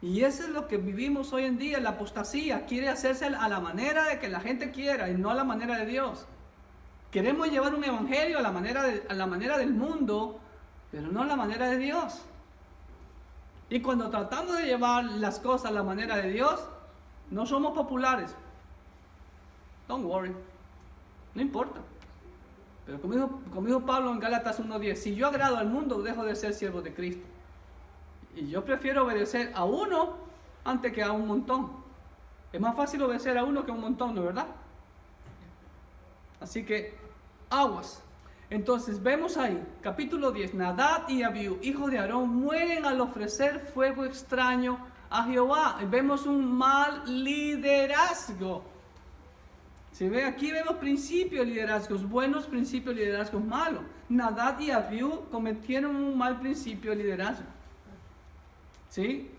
Y eso es lo que vivimos hoy en día. La apostasía quiere hacerse a la manera de que la gente quiera y no a la manera de Dios. Queremos llevar un evangelio a la manera del mundo, pero no a la manera de Dios. Y cuando tratamos de llevar las cosas a la manera de Dios, no somos populares. Don't worry, no importa. Pero como dijo Pablo en Gálatas 1:10, si yo agrado al mundo, dejo de ser siervo de Cristo. Y yo prefiero obedecer a uno antes que a un montón. Es más fácil obedecer a uno que a un montón, ¿no es verdad? Así que, aguas. Entonces vemos ahí, capítulo 10, Nadab y Abiú, hijos de Aarón, mueren al ofrecer fuego extraño a Jehová. Vemos un mal liderazgo. Si ve, aquí vemos principios de liderazgos buenos, principios de liderazgos malos. Nadab y Abiú cometieron un mal principio de liderazgo. ¿Sí?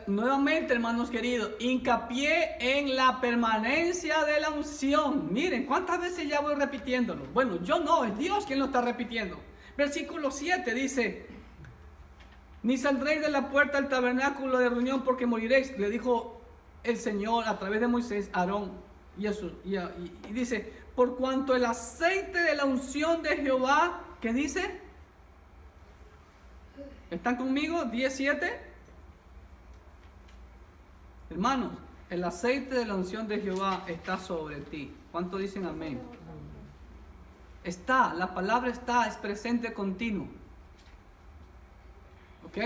Nuevamente, hermanos queridos, hincapié en la permanencia de la unción. Miren, ¿cuántas veces ya voy repitiéndolo? Bueno, yo no, es Dios quien lo está repitiendo. Versículo 7 dice: ni saldréis de la puerta del tabernáculo de reunión porque moriréis. Le dijo el Señor a través de Moisés, Aarón y Jesús. Y dice, por cuanto el aceite de la unción de Jehová, ¿qué dice? ¿Están conmigo? 10:7. Hermanos, el aceite de la unción de Jehová está sobre ti. ¿Cuánto dicen amén? Está, la palabra está, es presente continuo. ¿Ok?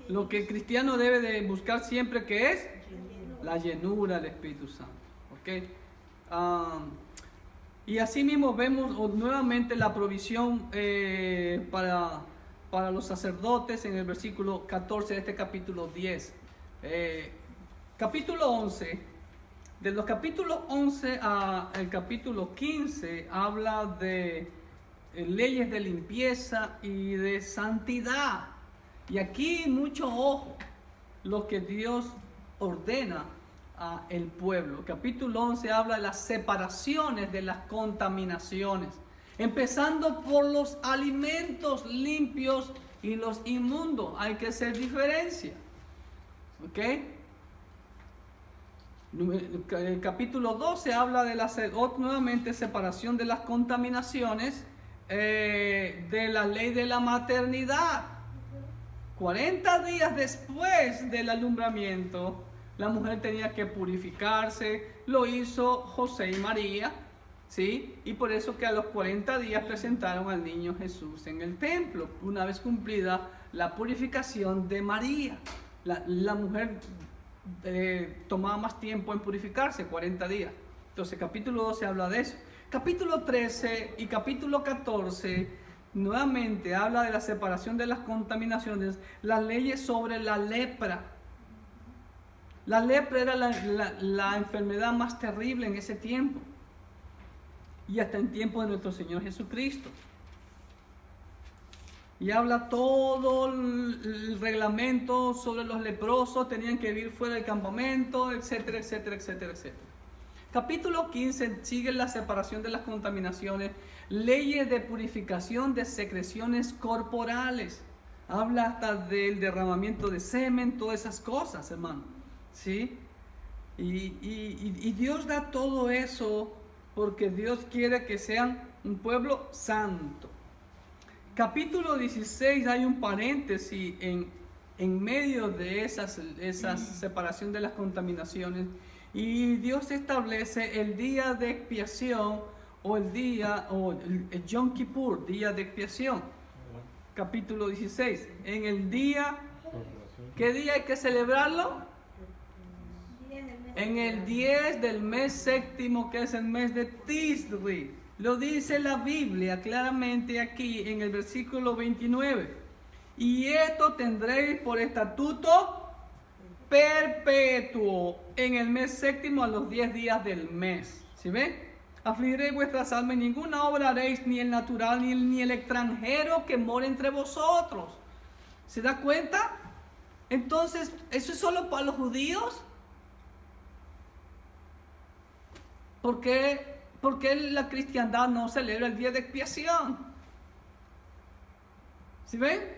Lo que el cristiano debe de buscar siempre, que es la llenura del Espíritu Santo. ¿Ok? Y así mismo vemos nuevamente la provisión para los sacerdotes en el versículo 14 de este capítulo 10. Capítulo 11, de los capítulos 11 al capítulo 15, habla de leyes de limpieza y de santidad. Y aquí mucho ojo, lo que Dios ordena al pueblo. Capítulo 11 habla de las separaciones de las contaminaciones, empezando por los alimentos limpios y los inmundos. Hay que hacer diferencia. ¿Ok? El capítulo 12 habla de nuevamente separación de las contaminaciones, de la ley de la maternidad. 40 días después del alumbramiento, la mujer tenía que purificarse. Lo hizo José y María, ¿sí? Y por eso que a los 40 días presentaron al niño Jesús en el templo, una vez cumplida la purificación de María. La mujer tomaba más tiempo en purificarse, 40 días. Entonces capítulo 12 habla de eso. Capítulo 13 y capítulo 14 nuevamente habla de la separación de las contaminaciones, las leyes sobre la lepra. La lepra era la enfermedad más terrible en ese tiempo y hasta en tiempo de nuestro Señor Jesucristo. Y habla todo el reglamento sobre los leprosos, tenían que vivir fuera del campamento, etcétera, etcétera, etcétera, etcétera. Capítulo 15 sigue la separación de las contaminaciones, leyes de purificación de secreciones corporales. Habla hasta del derramamiento de semen, todas esas cosas, hermano. ¿Sí? Y Dios da todo eso porque Dios quiere que sean un pueblo santo. Capítulo 16 hay un paréntesis en medio de esa separación de las contaminaciones, y Dios establece el día de expiación o el Yom Kippur, día de expiación. Capítulo 16. En el día, ¿qué día hay que celebrarlo? En el 10 del mes séptimo, que es el mes de Tisri. Lo dice la Biblia claramente aquí en el versículo 29. Y esto tendréis por estatuto perpetuo en el mes séptimo a los 10 días del mes. ¿Sí ven? Afligiréis vuestras almas, y ninguna obra haréis, ni el natural ni el extranjero que mora entre vosotros. ¿Se da cuenta? Entonces, ¿eso es solo para los judíos? ¿Por qué la cristiandad no celebra el día de expiación? ¿Sí ven?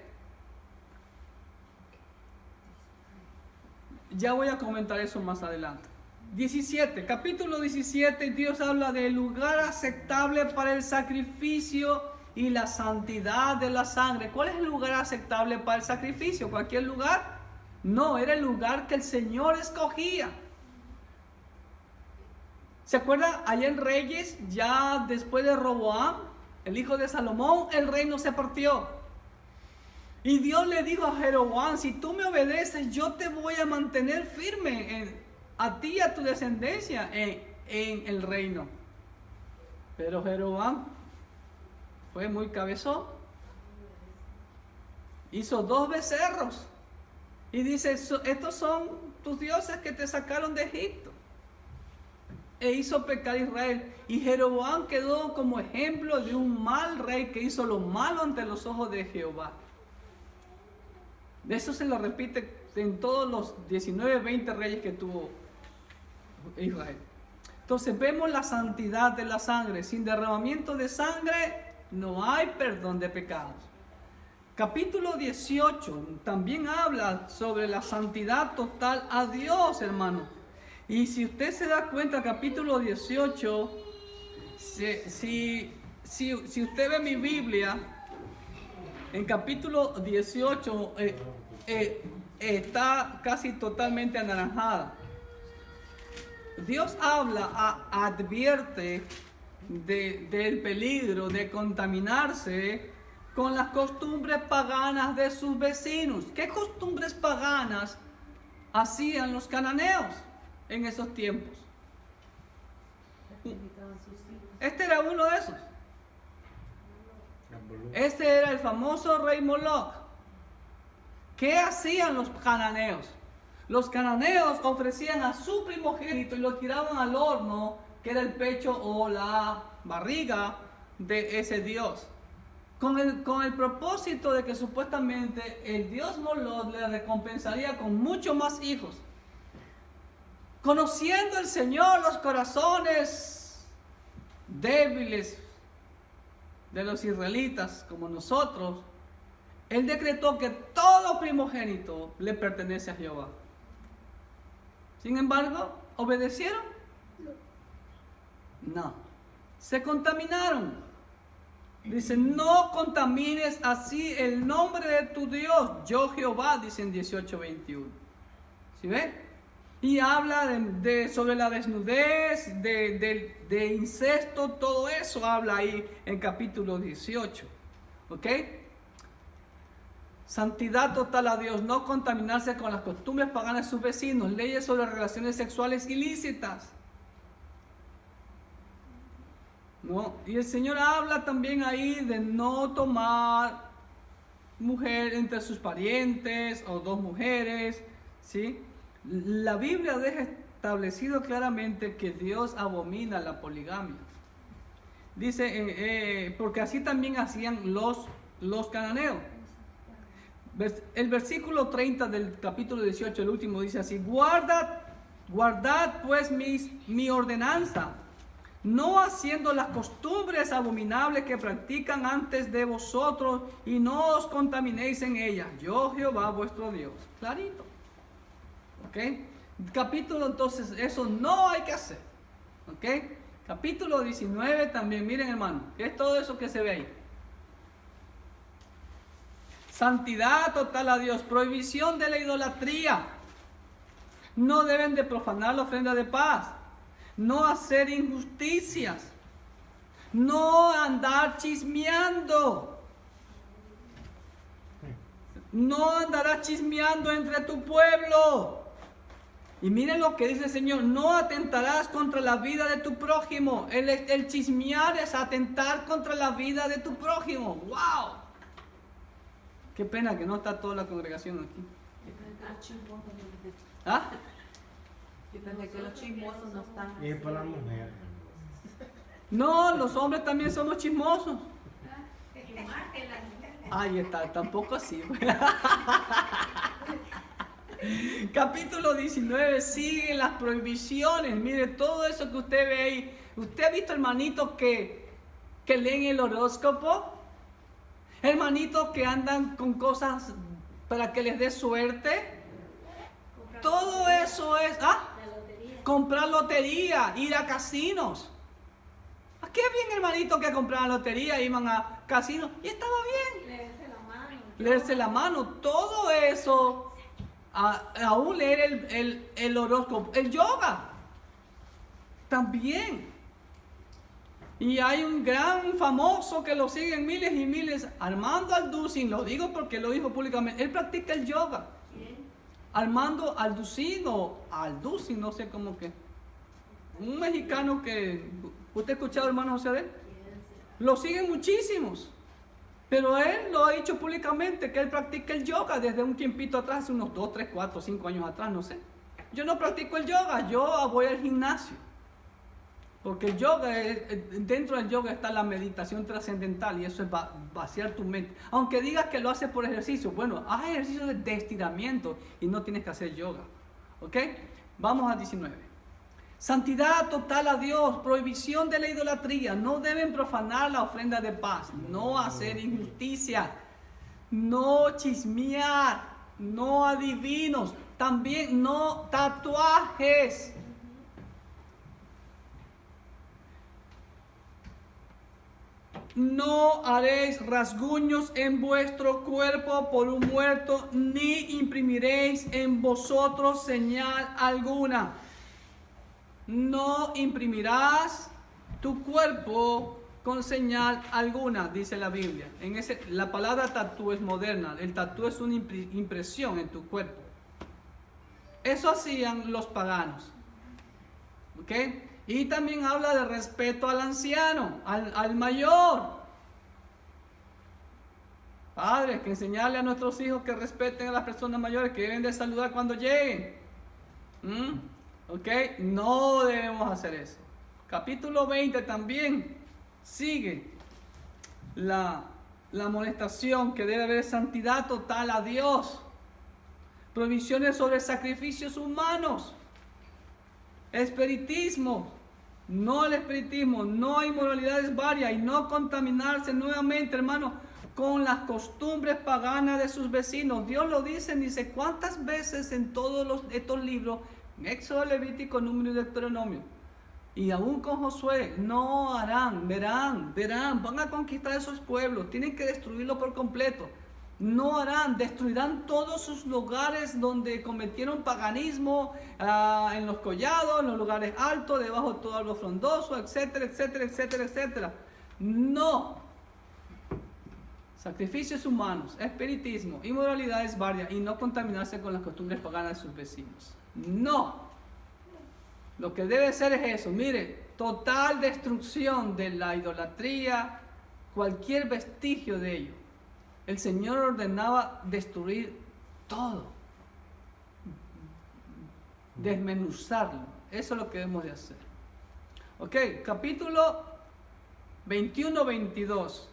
Ya voy a comentar eso más adelante. 17, capítulo 17, Dios habla del lugar aceptable para el sacrificio y la santidad de la sangre. ¿Cuál es el lugar aceptable para el sacrificio? ¿Cualquier lugar? No, era el lugar que el Señor escogía. ¿Se acuerdan? Allá en Reyes, ya después de Roboam, el hijo de Salomón, el reino se partió. Y Dios le dijo a Jeroboam, si tú me obedeces, yo te voy a mantener firme a ti y a tu descendencia en el reino. Pero Jeroboam fue muy cabezón. Hizo 2 becerros. Y dice, estos son tus dioses que te sacaron de Egipto. E hizo pecar a Israel. Y Jeroboam quedó como ejemplo de un mal rey que hizo lo malo ante los ojos de Jehová. De eso se lo repite en todos los 19, 20 reyes que tuvo Israel. Entonces vemos la santidad de la sangre. Sin derramamiento de sangre no hay perdón de pecados. Capítulo 18 también habla sobre la santidad total a Dios, hermano. Y si usted se da cuenta, capítulo 18, si usted ve mi Biblia, en capítulo 18 está casi totalmente anaranjada. Dios advierte del peligro de contaminarse con las costumbres paganas de sus vecinos. ¿Qué costumbres paganas hacían los cananeos en esos tiempos? Este era uno de esos. Este era el famoso rey Moloch. ¿Qué hacían los cananeos? Los cananeos ofrecían a su primogénito y lo tiraban al horno, que era el pecho o la barriga de ese dios, con el propósito de que supuestamente el dios Moloch le recompensaría con muchos más hijos. Conociendo el Señor los corazones débiles de los israelitas como nosotros, Él decretó que todo primogénito le pertenece a Jehová. Sin embargo, ¿obedecieron? No. Se contaminaron. Dice, no contamines así el nombre de tu Dios, yo Jehová, dice en 18:21. ¿Sí ven? Y habla sobre la desnudez, de incesto, todo eso habla ahí en capítulo 18. ¿Ok? Santidad total a Dios, no contaminarse con las costumbres paganas de sus vecinos, leyes sobre relaciones sexuales ilícitas. ¿No? Y el Señor habla también ahí de no tomar mujer entre sus parientes o 2 mujeres, ¿sí? La Biblia deja establecido claramente que Dios abomina la poligamia. Dice, porque así también hacían los cananeos. El versículo 30 del capítulo 18, el último, dice así: guardad pues mi ordenanza, no haciendo las costumbres abominables que practican antes de vosotros, y no os contaminéis en ellas. Yo Jehová vuestro Dios. Clarito. ¿Ok? Capítulo, entonces, eso no hay que hacer. ¿Ok? Capítulo 19 también, miren hermano, ¿qué es todo eso que se ve ahí? Santidad total a Dios, prohibición de la idolatría. No deben de profanar la ofrenda de paz, no hacer injusticias, no andar chismeando. No andarás chismeando entre tu pueblo. Y miren lo que dice el Señor: no atentarás contra la vida de tu prójimo. El chismear es atentar contra la vida de tu prójimo. ¡Wow! Qué pena que no está toda la congregación aquí. ¿Ah? Depende que los chismosos no están. Y es para la mujer. No, los hombres también somos chismosos. Ahí está, tampoco así. Capítulo 19 sigue las prohibiciones. Mire, todo eso que usted ve ahí. ¿Usted ha visto hermanitos que leen el horóscopo? Hermanitos que andan con cosas para que les dé suerte. Todo eso es comprar lotería, ir a casinos. ¿A qué bien hermanitos que compraban lotería, iban a casinos y estaba bien? Leerse la mano, todo eso. Aún leer el horóscopo, el yoga también. Y hay un gran famoso que lo siguen miles y miles, Armando Alducin, lo digo porque lo dijo públicamente, él practica el yoga. ¿Quién? Armando Alducin o Alducin, no sé cómo que. Un mexicano que, ¿usted ha escuchado, hermano José de él? Lo siguen muchísimos. Pero él lo ha dicho públicamente que él practica el yoga desde un tiempito atrás, unos 2, 3, 4, 5 años atrás, no sé. Yo no practico el yoga, yo voy al gimnasio. Porque el yoga, dentro del yoga está la meditación trascendental y eso es vaciar tu mente. Aunque digas que lo haces por ejercicio, bueno, haz ejercicio de estiramiento y no tienes que hacer yoga. ¿Ok? Vamos a 19. Santidad total a Dios, prohibición de la idolatría, no deben profanar la ofrenda de paz, no hacer injusticia, no chismear, no adivinos, también no tatuajes. No haréis rasguños en vuestro cuerpo por un muerto, ni imprimiréis en vosotros señal alguna. No imprimirás tu cuerpo con señal alguna, dice la Biblia. La palabra tatú es moderna. El tatú es una impresión en tu cuerpo. Eso hacían los paganos. ¿Ok? Y también habla de respeto al anciano, al mayor. Padres, que enseñarle a nuestros hijos que respeten a las personas mayores, que deben de saludar cuando lleguen. ¿Ok? No debemos hacer eso. Capítulo 20 también sigue la amonestación que debe haber santidad total a Dios. Provisiones sobre sacrificios humanos. Espiritismo. No al espiritismo. No a inmoralidades varias. Y no contaminarse nuevamente, hermano, con las costumbres paganas de sus vecinos. Dios lo dice cuántas veces en todos estos libros. Éxodo, Levítico, Número y Deuteronomio. Y aún con Josué, no harán, verán, van a conquistar esos pueblos, tienen que destruirlo por completo. No harán, destruirán todos sus lugares donde cometieron paganismo, en los collados, en los lugares altos, debajo de todo algo frondoso, etcétera, etcétera, etcétera, etcétera. No. Sacrificios humanos, espiritismo, inmoralidades varias y no contaminarse con las costumbres paganas de sus vecinos. No. Lo que debe ser es eso. Mire, total destrucción de la idolatría, cualquier vestigio de ello. El Señor ordenaba destruir todo. Desmenuzarlo. Eso es lo que debemos de hacer. Ok, capítulo 21-22.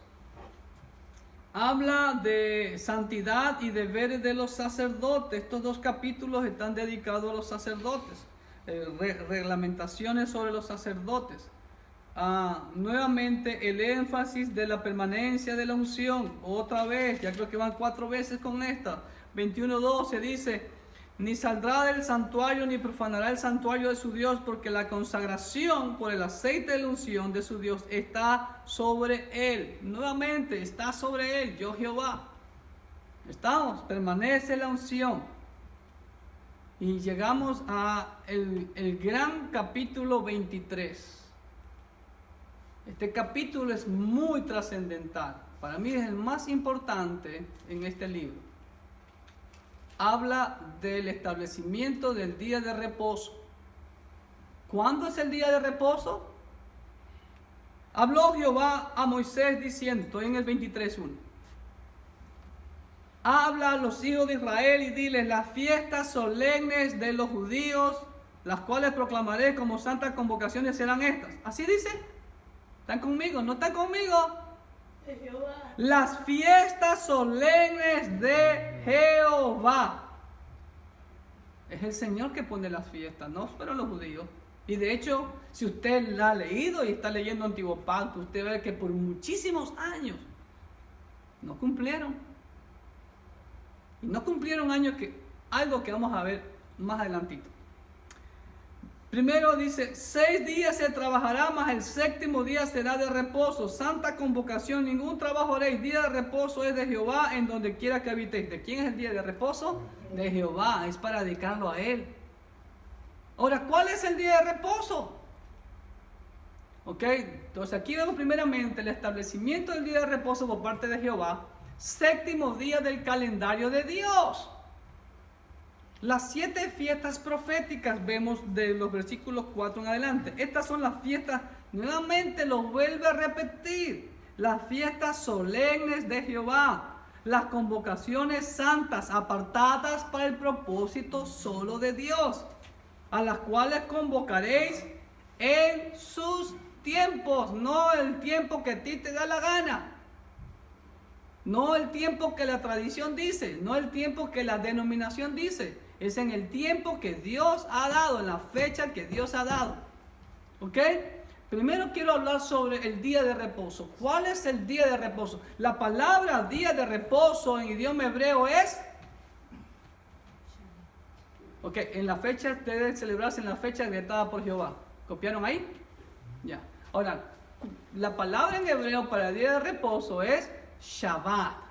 Habla de santidad y deberes de los sacerdotes. Estos dos capítulos están dedicados a los sacerdotes. Reglamentaciones sobre los sacerdotes. Nuevamente el énfasis de la permanencia de la unción. Otra vez, ya creo que van 4 veces con esta. 21:12 dice: ni saldrá del santuario ni profanará el santuario de su Dios, porque la consagración por el aceite de la unción de su Dios está sobre él. Nuevamente está sobre él, yo Jehová. Estamos, permanece la unción. Y llegamos a el gran capítulo 23. Este capítulo es muy trascendental. Para mí es el más importante en este libro. Habla del establecimiento del día de reposo. ¿Cuándo es el día de reposo? Habló Jehová a Moisés diciendo, estoy en el 23:1. Habla a los hijos de Israel y diles: las fiestas solemnes de los judíos, las cuales proclamaré como santas convocaciones, serán estas. ¿Así dice? ¿Están conmigo? ¿No están conmigo? Jehová. Las fiestas solemnes de Jehová. Es el Señor que pone las fiestas, no fueron los judíos. Y de hecho, si usted la ha leído y está leyendo Antiguo Pacto, usted ve que por muchísimos años no cumplieron. Y no cumplieron algo que vamos a ver más adelantito. Primero dice, 6 días se trabajará, mas el 7º día será de reposo. Santa convocación, ningún trabajo haréis. Día de reposo es de Jehová en donde quiera que habitéis. ¿De quién es el día de reposo? De Jehová, es para dedicarlo a Él. Ahora, ¿cuál es el día de reposo? Ok, entonces aquí vemos primeramente el establecimiento del día de reposo por parte de Jehová. 7º día del calendario de Dios. Las 7 fiestas proféticas vemos de los versículos 4 en adelante. Estas son las fiestas, nuevamente lo vuelve a repetir, las fiestas solemnes de Jehová, las convocaciones santas apartadas para el propósito solo de Dios, a las cuales convocaréis en sus tiempos, no el tiempo que a ti te da la gana. No el tiempo que la tradición dice, no el tiempo que la denominación dice. Es en el tiempo que Dios ha dado, en la fecha que Dios ha dado. ¿Ok? Primero quiero hablar sobre el día de reposo. ¿Cuál es el día de reposo? La palabra día de reposo en idioma hebreo es... Ok, en la fecha debe celebrarse en la fecha decretada por Jehová. ¿Copiaron ahí? Ya. Ahora, la palabra en hebreo para el día de reposo es Shabbat.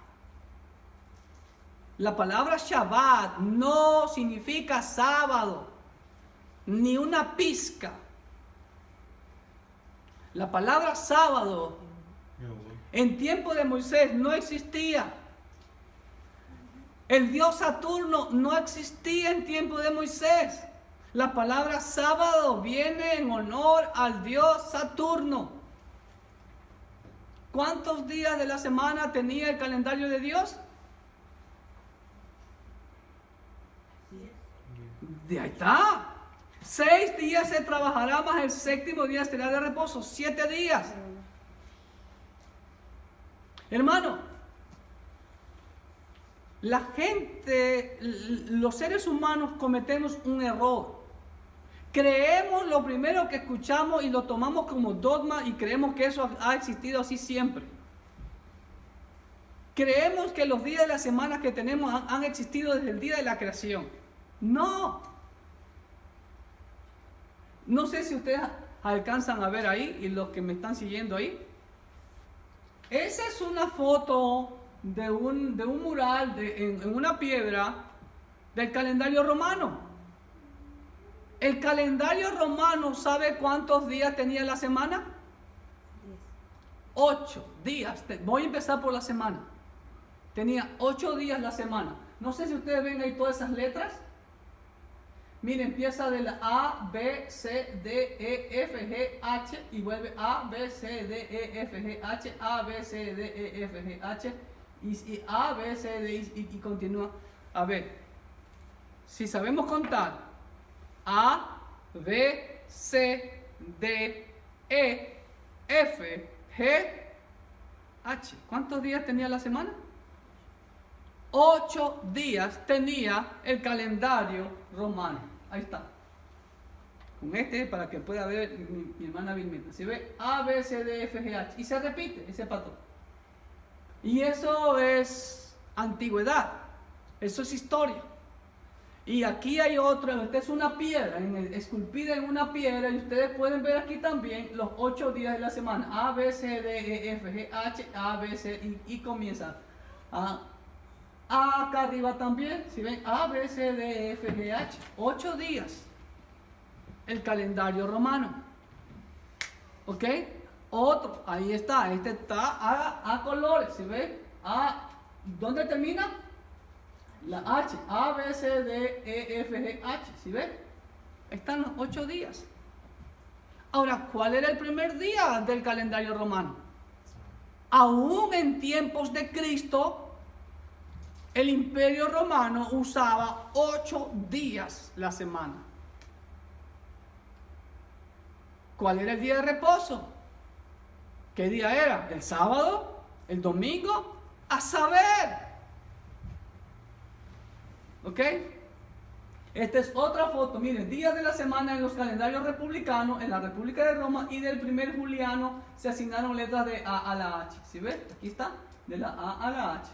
La palabra Shabbat no significa sábado, ni una pizca. La palabra sábado en tiempo de Moisés no existía. El dios Saturno no existía en tiempo de Moisés. La palabra sábado viene en honor al dios Saturno. ¿Cuántos días de la semana tenía el calendario de Dios? De ahí está. 6 días se trabajará, mas el 7º día será de reposo. 7 días. Hermano, la gente, los seres humanos cometemos un error. Creemos lo primero que escuchamos y lo tomamos como dogma y creemos que eso ha existido así siempre. Creemos que los días de la semana que tenemos han existido desde el día de la creación. No. No sé si ustedes alcanzan a ver ahí y los que me están siguiendo ahí. Esa es una foto de un mural en una piedra del calendario romano. El calendario romano, ¿sabe cuántos días tenía la semana? 8 días. Voy a empezar por la semana. Tenía 8 días la semana. No sé si ustedes ven ahí todas esas letras. Miren, empieza de la A, B, C, D, E, F, G, H y vuelve A, B, C, D, E, F, G, H, A, B, C, D, E, F, G, H y A, B, C, D y continúa. A ver, si sabemos contar A, B, C, D, E, F, G, H. ¿Cuántos días tenía la semana? 8 días tenía el calendario romano. Ahí está. Con para que pueda ver mi hermana Vilmita. Se ve A, B, C, D, F, G, H. Y se repite ese patrón. Y eso es antigüedad. Eso es historia. Y aquí hay otro. Esta es una piedra, esculpida en una piedra. Y ustedes pueden ver aquí también los 8 días de la semana. A, B, C, D, E, F, G, H, A, B, C. Y comienza acá arriba también, si ven, A, B, C, D, E, F, G, H. 8 días. El calendario romano. ¿Ok? Otro, ahí está. Este está a colores, ¿si ven? ¿Dónde termina? La H. A, B, C, D, E, F, G, H. ¿Si ven? Están los 8 días. Ahora, ¿cuál era el primer día del calendario romano? Aún en tiempos de Cristo, el Imperio Romano usaba 8 días la semana. ¿Cuál era el día de reposo? ¿Qué día era? ¿El sábado? ¿El domingo? A saber. ¿Ok? Esta es otra foto, miren, días de la semana en los calendarios republicanos, en la República de Roma, y del primer juliano se asignaron letras de A a la H. ¿Sí ven? Aquí está, de la A a la H.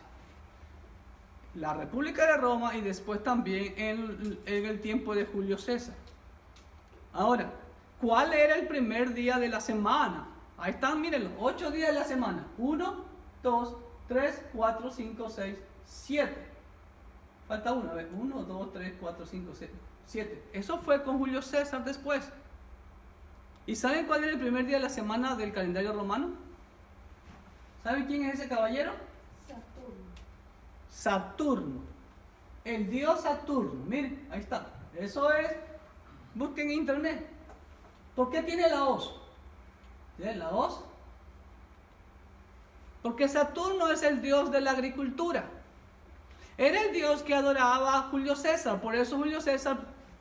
La República de Roma y después también en el tiempo de Julio César. Ahora, ¿cuál era el primer día de la semana? Ahí están, miren, los 8 días de la semana. 1, 2, 3, 4, 5, 6, 7. Falta uno, a ver, 1, 2, 3, 4, 5, 7. Eso fue con Julio César después. ¿Y saben cuál era el primer día de la semana del calendario romano? ¿Saben quién es ese caballero? Saturno. El dios Saturno. Miren, ahí está. Eso es. Busquen en internet. ¿Por qué tiene la hoz? ¿Tiene la hoz? Porque Saturno es el dios de la agricultura. Era el dios que adoraba a Julio César. Por eso Julio César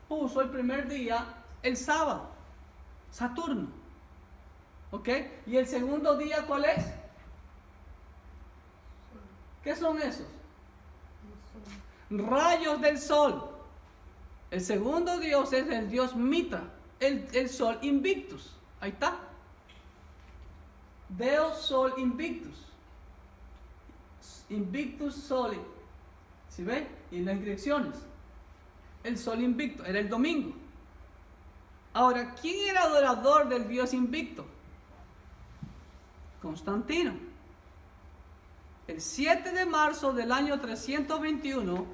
puso el primer día el sábado. Saturno. ¿Ok? ¿Y el segundo día cuál es? ¿Qué son esos? Rayos del sol. El segundo dios es el dios Mitra, el sol Invictus. Ahí está. Deus Sol Invictus. Invictus Soli. ¿Sí ven? Y en las inscripciones. El sol invicto. Era el domingo. Ahora, ¿quién era adorador del dios invicto? Constantino. El 7 de marzo del año 321,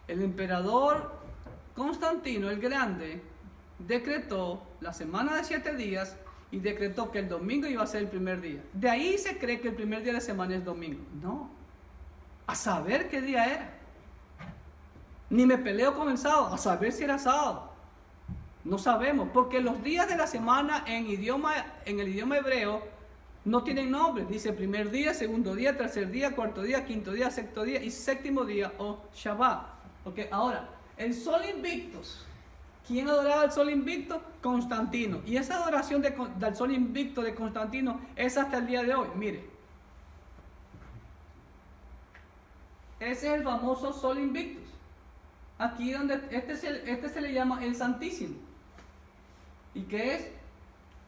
el emperador Constantino el Grande decretó la semana de 7 días y decretó que el domingo iba a ser el primer día. De ahí se cree que el primer día de la semana es domingo. No. A saber qué día era. Ni me peleo con el sábado, a saber si era sábado. No sabemos, porque los días de la semana en el idioma hebreo no tienen nombre. Dice primer día, segundo día, tercer día, cuarto día, quinto día, sexto día y séptimo día o Shabbat. Okay, ahora, el sol invictus. ¿Quién adoraba al sol invicto? Constantino. Y esa adoración del sol invicto de Constantino es hasta el día de hoy. Mire. Ese es el famoso sol invictus. Aquí donde este se le llama el Santísimo. ¿Y qué es?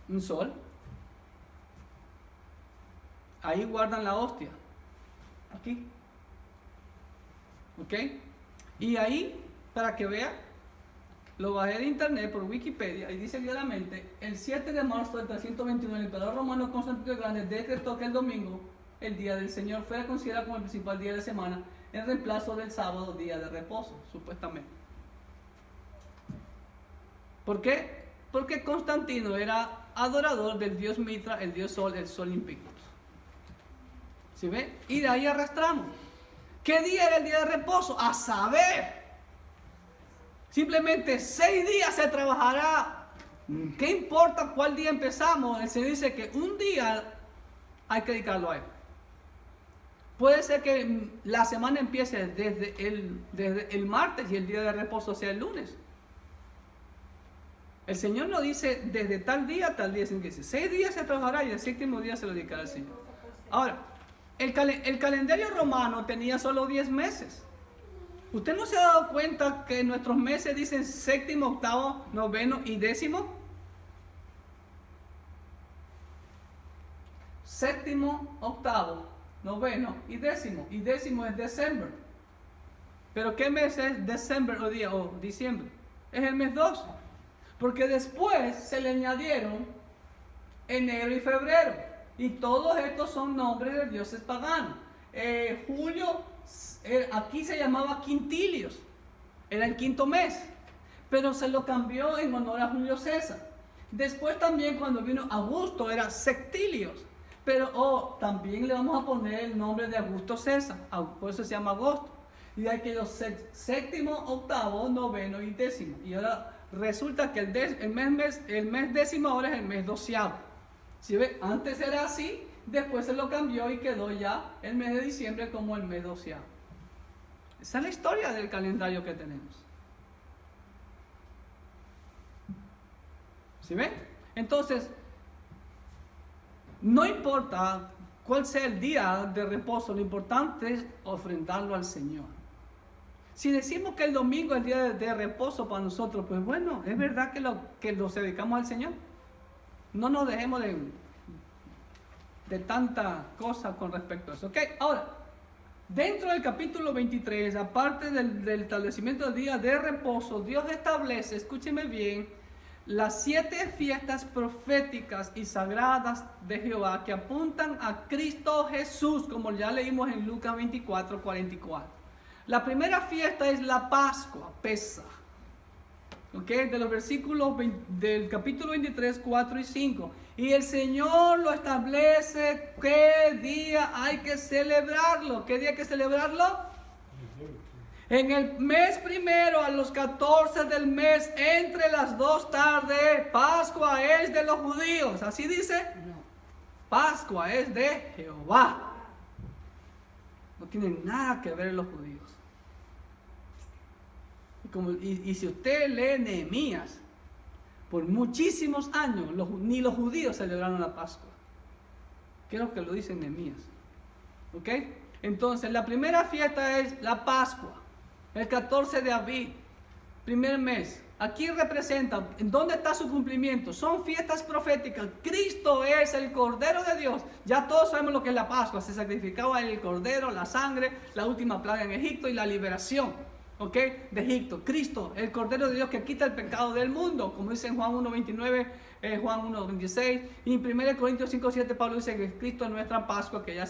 Un sol. Ahí guardan la hostia. Aquí. ¿Ok? Y ahí, para que vea, lo bajé de internet por Wikipedia y dice claramente, el 7 de marzo del 321, el emperador romano Constantino el Grande decretó que el domingo, el día del Señor, fuera considerado como el principal día de la semana, en reemplazo del sábado, día de reposo, supuestamente. ¿Por qué? Porque Constantino era adorador del dios Mitra, el dios Sol, el sol invictus. ¿Sí ve? Y de ahí arrastramos. ¿Qué día era el día de reposo? A saber. Simplemente 6 días se trabajará. ¿Qué importa cuál día empezamos? El Señor dice que un día hay que dedicarlo a Él. Puede ser que la semana empiece desde el martes y el día de reposo sea el lunes. El Señor no dice desde tal día a tal día, sino que dice 6 días se trabajará y el séptimo día se lo dedicará al Señor. Ahora, el calendario romano tenía solo 10 meses. ¿Usted no se ha dado cuenta que nuestros meses dicen séptimo, octavo, noveno y décimo? Séptimo, octavo, noveno y décimo. Y décimo es diciembre. ¿Pero qué mes es diciembre o diciembre? Es el mes 12. Porque después se le añadieron enero y febrero. Y todos estos son nombres de dioses paganos. Julio, aquí se llamaba Quintilios. Era el quinto mes. Pero se lo cambió en honor a Julio César. Después también cuando vino Augusto era Sextilios. Pero también le vamos a poner el nombre de Augusto César. Por eso se llama agosto. Y hay que los séptimo, octavo, noveno y décimo. Y ahora resulta que el mes décimo ahora es el mes doceavo. ¿Sí ve? Antes era así, después se lo cambió y quedó ya el mes de diciembre como el mes doceavo. Esa es la historia del calendario que tenemos. ¿Sí ve? Entonces, no importa cuál sea el día de reposo, lo importante es ofrendarlo al Señor. Si decimos que el domingo es el día de reposo para nosotros, pues bueno, es verdad que los dedicamos al Señor. No nos dejemos de tanta cosa con respecto a eso. Ok, ahora, dentro del capítulo 23, aparte del establecimiento del día de reposo, Dios establece, escúcheme bien, las 7 fiestas proféticas y sagradas de Jehová que apuntan a Cristo Jesús, como ya leímos en Lucas 24, 44. La primera fiesta es la Pascua, Pesaj. De los versículos del capítulo 23, 4 y 5. Y el Señor lo establece qué día hay que celebrarlo. ¿Qué día hay que celebrarlo? En el mes primero, a los 14 del mes, entre las 2 tardes, Pascua es de los judíos. ¿Así dice? No. Pascua es de Jehová. No tiene nada que ver los judíos. Y si usted lee Nehemías, por muchísimos años ni los judíos celebraron la Pascua. Creo que lo dice Nehemías. ¿Ok? Entonces la primera fiesta es la Pascua, el 14 de abril, primer mes. Aquí representa, ¿en dónde está su cumplimiento? Son fiestas proféticas. Cristo es el Cordero de Dios. Ya todos sabemos lo que es la Pascua. Se sacrificaba el Cordero, la sangre, la última plaga en Egipto y la liberación, ¿ok?, de Egipto. Cristo, el Cordero de Dios que quita el pecado del mundo, como dice en Juan 1:29, Juan 1:26, y en 1 Corintios 5:7 Pablo dice que Cristo es nuestra Pascua, que ya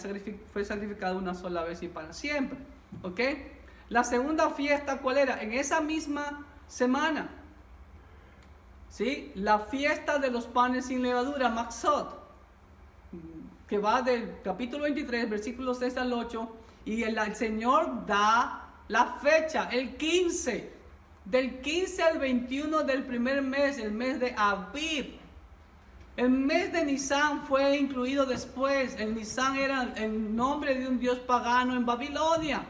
fue sacrificado una sola vez y para siempre, ¿ok? La segunda fiesta, ¿cuál era? En esa misma semana, ¿sí? La fiesta de los panes sin levadura, Matzot, que va del capítulo 23, versículos 6 al 8, y el Señor da la fecha, el 15, del 15 al 21 del primer mes, el mes de Abib. El mes de Nisan fue incluido después. El Nisan era el nombre de un dios pagano en Babilonia.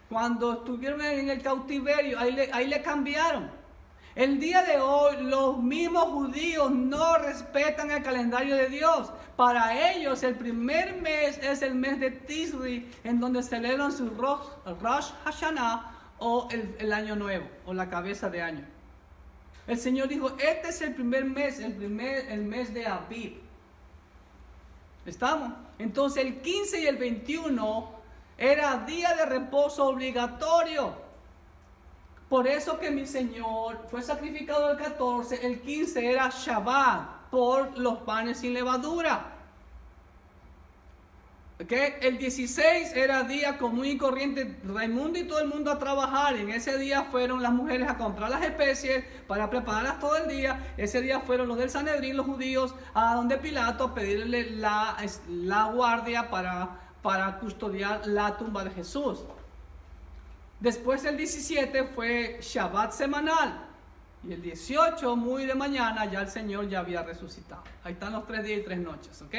Cuando estuvieron en el cautiverio, ahí le cambiaron. El día de hoy, los mismos judíos no respetan el calendario de Dios. Para ellos, el primer mes es el mes de Tisri, en donde celebran su Rosh Hashanah, o el año nuevo, o la cabeza de año. El Señor dijo, este es el primer mes, el mes de Abib. ¿Estamos? Entonces, el 15 y el 21 era día de reposo obligatorio. Por eso que mi Señor fue sacrificado el 14, el 15 era Shabbat, por los panes sin levadura. ¿Okay? El 16 era día común y corriente, Raimundo y todo el mundo a trabajar. En ese día fueron las mujeres a comprar las especies para prepararlas todo el día. Ese día fueron los del Sanedrín, los judíos, a donde Pilato a pedirle la guardia para custodiar la tumba de Jesús. Después el 17 fue Shabbat semanal. Y el 18, muy de mañana, ya el Señor ya había resucitado. Ahí están los 3 días y 3 noches, ¿ok?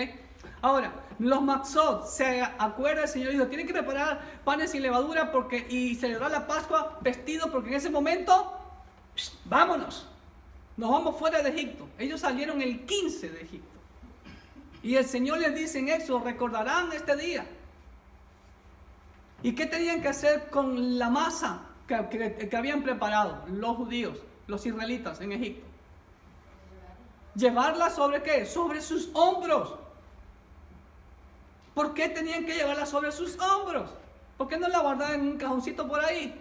Ahora, los Matzot, ¿se acuerda? El Señor dijo, tienen que preparar panes sin levadura y celebrar la Pascua vestidos, porque en ese momento, vámonos, nos vamos fuera de Egipto. Ellos salieron el 15 de Egipto. Y el Señor les dice en Éxodo, recordarán este día. ¿Y qué tenían que hacer con la masa que habían preparado los judíos, los israelitas en Egipto? ¿Llevarla sobre qué? Sobre sus hombros. ¿Por qué tenían que llevarla sobre sus hombros? ¿Por qué no la guardaban en un cajoncito por ahí?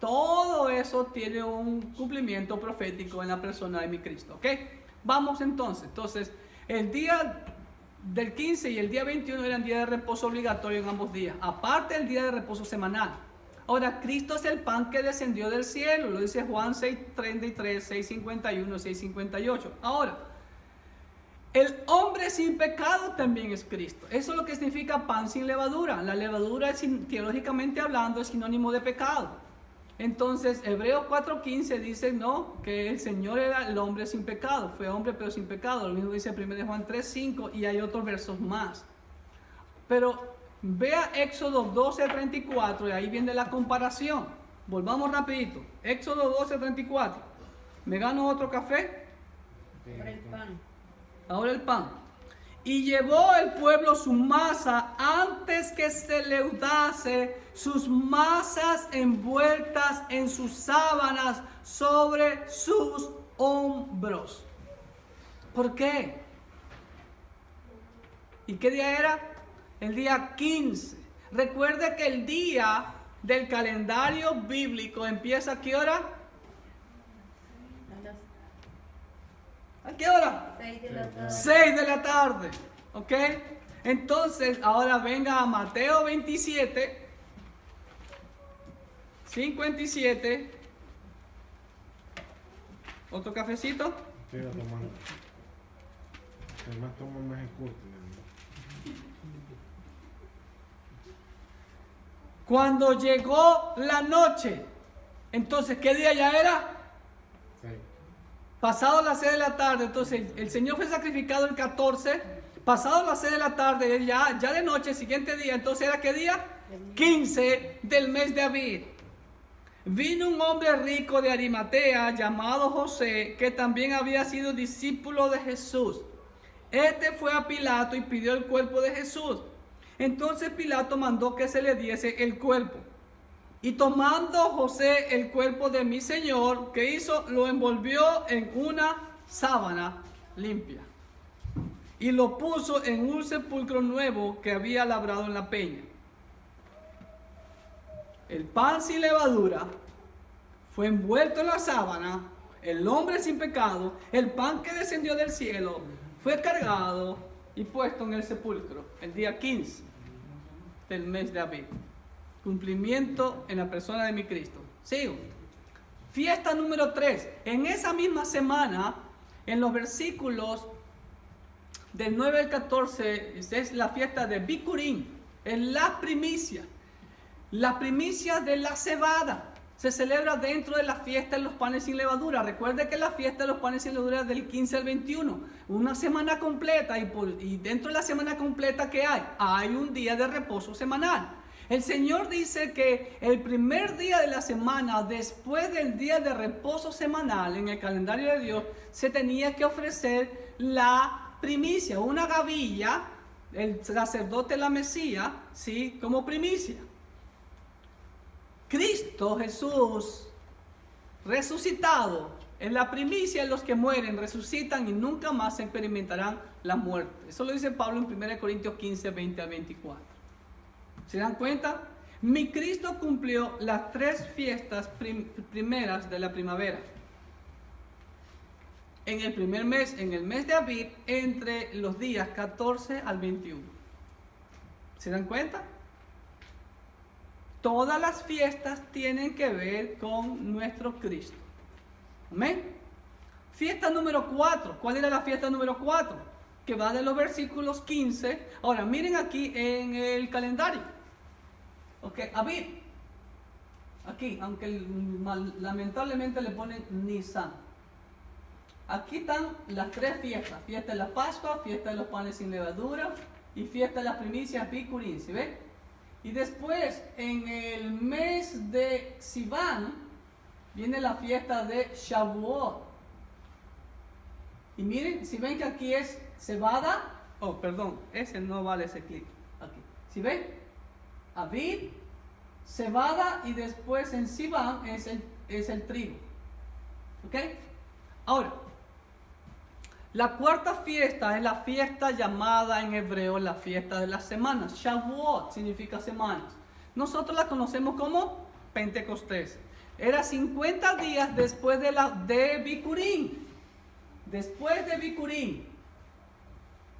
Todo eso tiene un cumplimiento profético en la persona de mi Cristo, ¿ok? Vamos entonces. El día del 15 y el día 21 eran días de reposo obligatorio en ambos días, aparte del día de reposo semanal. Ahora, Cristo es el pan que descendió del cielo, lo dice Juan 6:33, 6:51, 6:58. Ahora, el hombre sin pecado también es Cristo. Eso es lo que significa pan sin levadura. La levadura, teológicamente hablando, es sinónimo de pecado. Entonces, Hebreos 4:15 dice, no, que el Señor era el hombre sin pecado. Fue hombre pero sin pecado. Lo mismo dice 1 Juan 3:5 y hay otros versos más. Pero vea Éxodo 12:34 y ahí viene la comparación. Volvamos rapidito. Éxodo 12:34. ¿Me gano otro café? Ahora el pan. Ahora el pan. Y llevó el pueblo su masa antes que se leudase, sus masas envueltas en sus sábanas sobre sus hombros. ¿Por qué? ¿Y qué día era? El día 15. Recuerde que el día del calendario bíblico empieza ¿a qué hora? ¿A qué hora? 6 de la tarde. 6 de la tarde. ¿Ok? Entonces, ahora venga a Mateo 27, 57. ¿Otro cafecito? Siga tomando. El más toma más escucha. Cuando llegó la noche. Entonces, ¿qué día ya era? Sí. Pasado las 6 de la tarde. Entonces, el Señor fue sacrificado el 14. Pasado las 6 de la tarde, ya de noche, el siguiente día. Entonces, ¿era qué día? 15 del mes de Abib. Vino un hombre rico de Arimatea llamado José, que también había sido discípulo de Jesús. Este fue a Pilato y pidió el cuerpo de Jesús. Entonces Pilato mandó que se le diese el cuerpo. Y tomando José el cuerpo de mi Señor, ¿qué hizo? Lo envolvió en una sábana limpia. Y lo puso en un sepulcro nuevo que había labrado en la peña. El pan sin levadura fue envuelto en la sábana, el hombre sin pecado, el pan que descendió del cielo, fue cargado y puesto en el sepulcro el día 15 del mes de Abib. Cumplimiento en la persona de mi Cristo. Sigo. Fiesta número 3. En esa misma semana, en los versículos del 9 al 14, es la fiesta de Bikurim, es la primicia. La primicia de la cebada se celebra dentro de la fiesta de los panes sin levadura. Recuerde que la fiesta de los panes sin levadura es del 15 al 21. Una semana completa y dentro de la semana completa ¿qué hay? Hay un día de reposo semanal. El Señor dice que el primer día de la semana, después del día de reposo semanal en el calendario de Dios, se tenía que ofrecer la primicia, una gavilla, el sacerdote la Mesías, ¿sí? Como primicia. Cristo Jesús resucitado es la primicia de los que mueren, resucitan y nunca más experimentarán la muerte. Eso lo dice Pablo en 1 Corintios 15, 20 a 24. ¿Se dan cuenta? Mi Cristo cumplió las 3 fiestas primeras de la primavera. En el primer mes, en el mes de Abib, entre los días 14 al 21. ¿Se dan cuenta? Todas las fiestas tienen que ver con nuestro Cristo. Amén. Fiesta número 4. ¿Cuál era la fiesta número 4? Que va de los versículos 15. Ahora, miren aquí en el calendario. Ok, Abib. Aquí, aunque lamentablemente le ponen Nisan. Aquí están las 3 fiestas. Fiesta de la Pascua, fiesta de los panes sin levadura y fiesta de las primicias Bikurim. ¿Sí ven? Y después, en el mes de Sivan, viene la fiesta de Shavuot. Y miren, si ven que aquí es cebada, ese no vale ese clic. Aquí. Si ven, Abib, cebada y después en Sivan es el trigo. ¿Ok? Ahora, la cuarta fiesta es la fiesta llamada en hebreo la fiesta de las semanas. Shavuot significa semanas. Nosotros la conocemos como Pentecostés. Era 50 días después de Bikurim. Después de Bikurim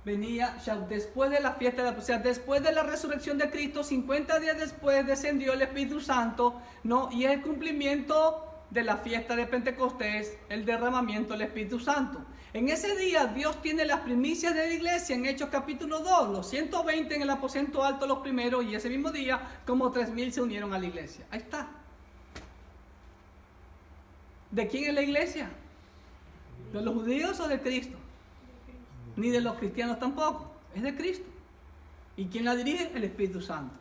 venía después de la fiesta, o sea, después de la resurrección de Cristo, 50 días después descendió el Espíritu Santo, ¿no? Y es el cumplimiento de la fiesta de Pentecostés, el derramamiento del Espíritu Santo. En ese día Dios tiene las primicias de la iglesia en Hechos capítulo 2, los 120 en el aposento alto los primeros, y ese mismo día como 3,000 se unieron a la iglesia. Ahí está. ¿De quién es la iglesia? ¿De los judíos o de Cristo? Ni de los cristianos tampoco, es de Cristo. ¿Y quién la dirige? El Espíritu Santo.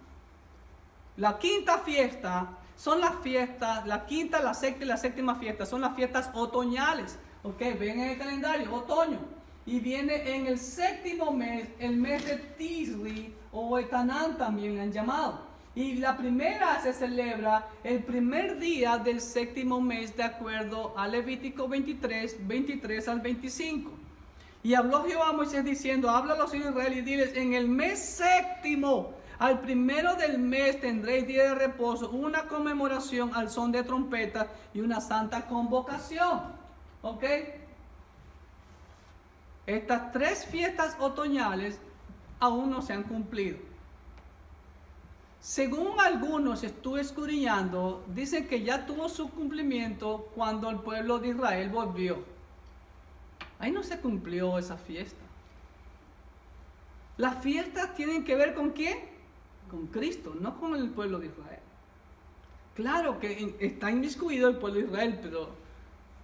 La quinta fiesta son las fiestas, la quinta, la sexta y la séptima fiesta son las fiestas otoñales. Ok, ven en el calendario, otoño. y viene en el séptimo mes, el mes de Tisri o Etanán también le han llamado. Y la primera se celebra el primer día del séptimo mes de acuerdo a Levítico 23 al 25. Y habló Jehová a Moisés diciendo, habla a los hijos de Israel y diles, en el mes séptimo, al primero del mes tendréis día de reposo, una conmemoración al son de trompeta y una santa convocación. ¿Ok? Estas 3 fiestas otoñales aún no se han cumplido. Según algunos, estuve escudriñando, dicen que ya tuvo su cumplimiento cuando el pueblo de Israel volvió. Ahí no se cumplió esa fiesta. Las fiestas tienen que ver con ¿quién? Con Cristo, no con el pueblo de Israel. Claro que está inmiscuido el pueblo de Israel,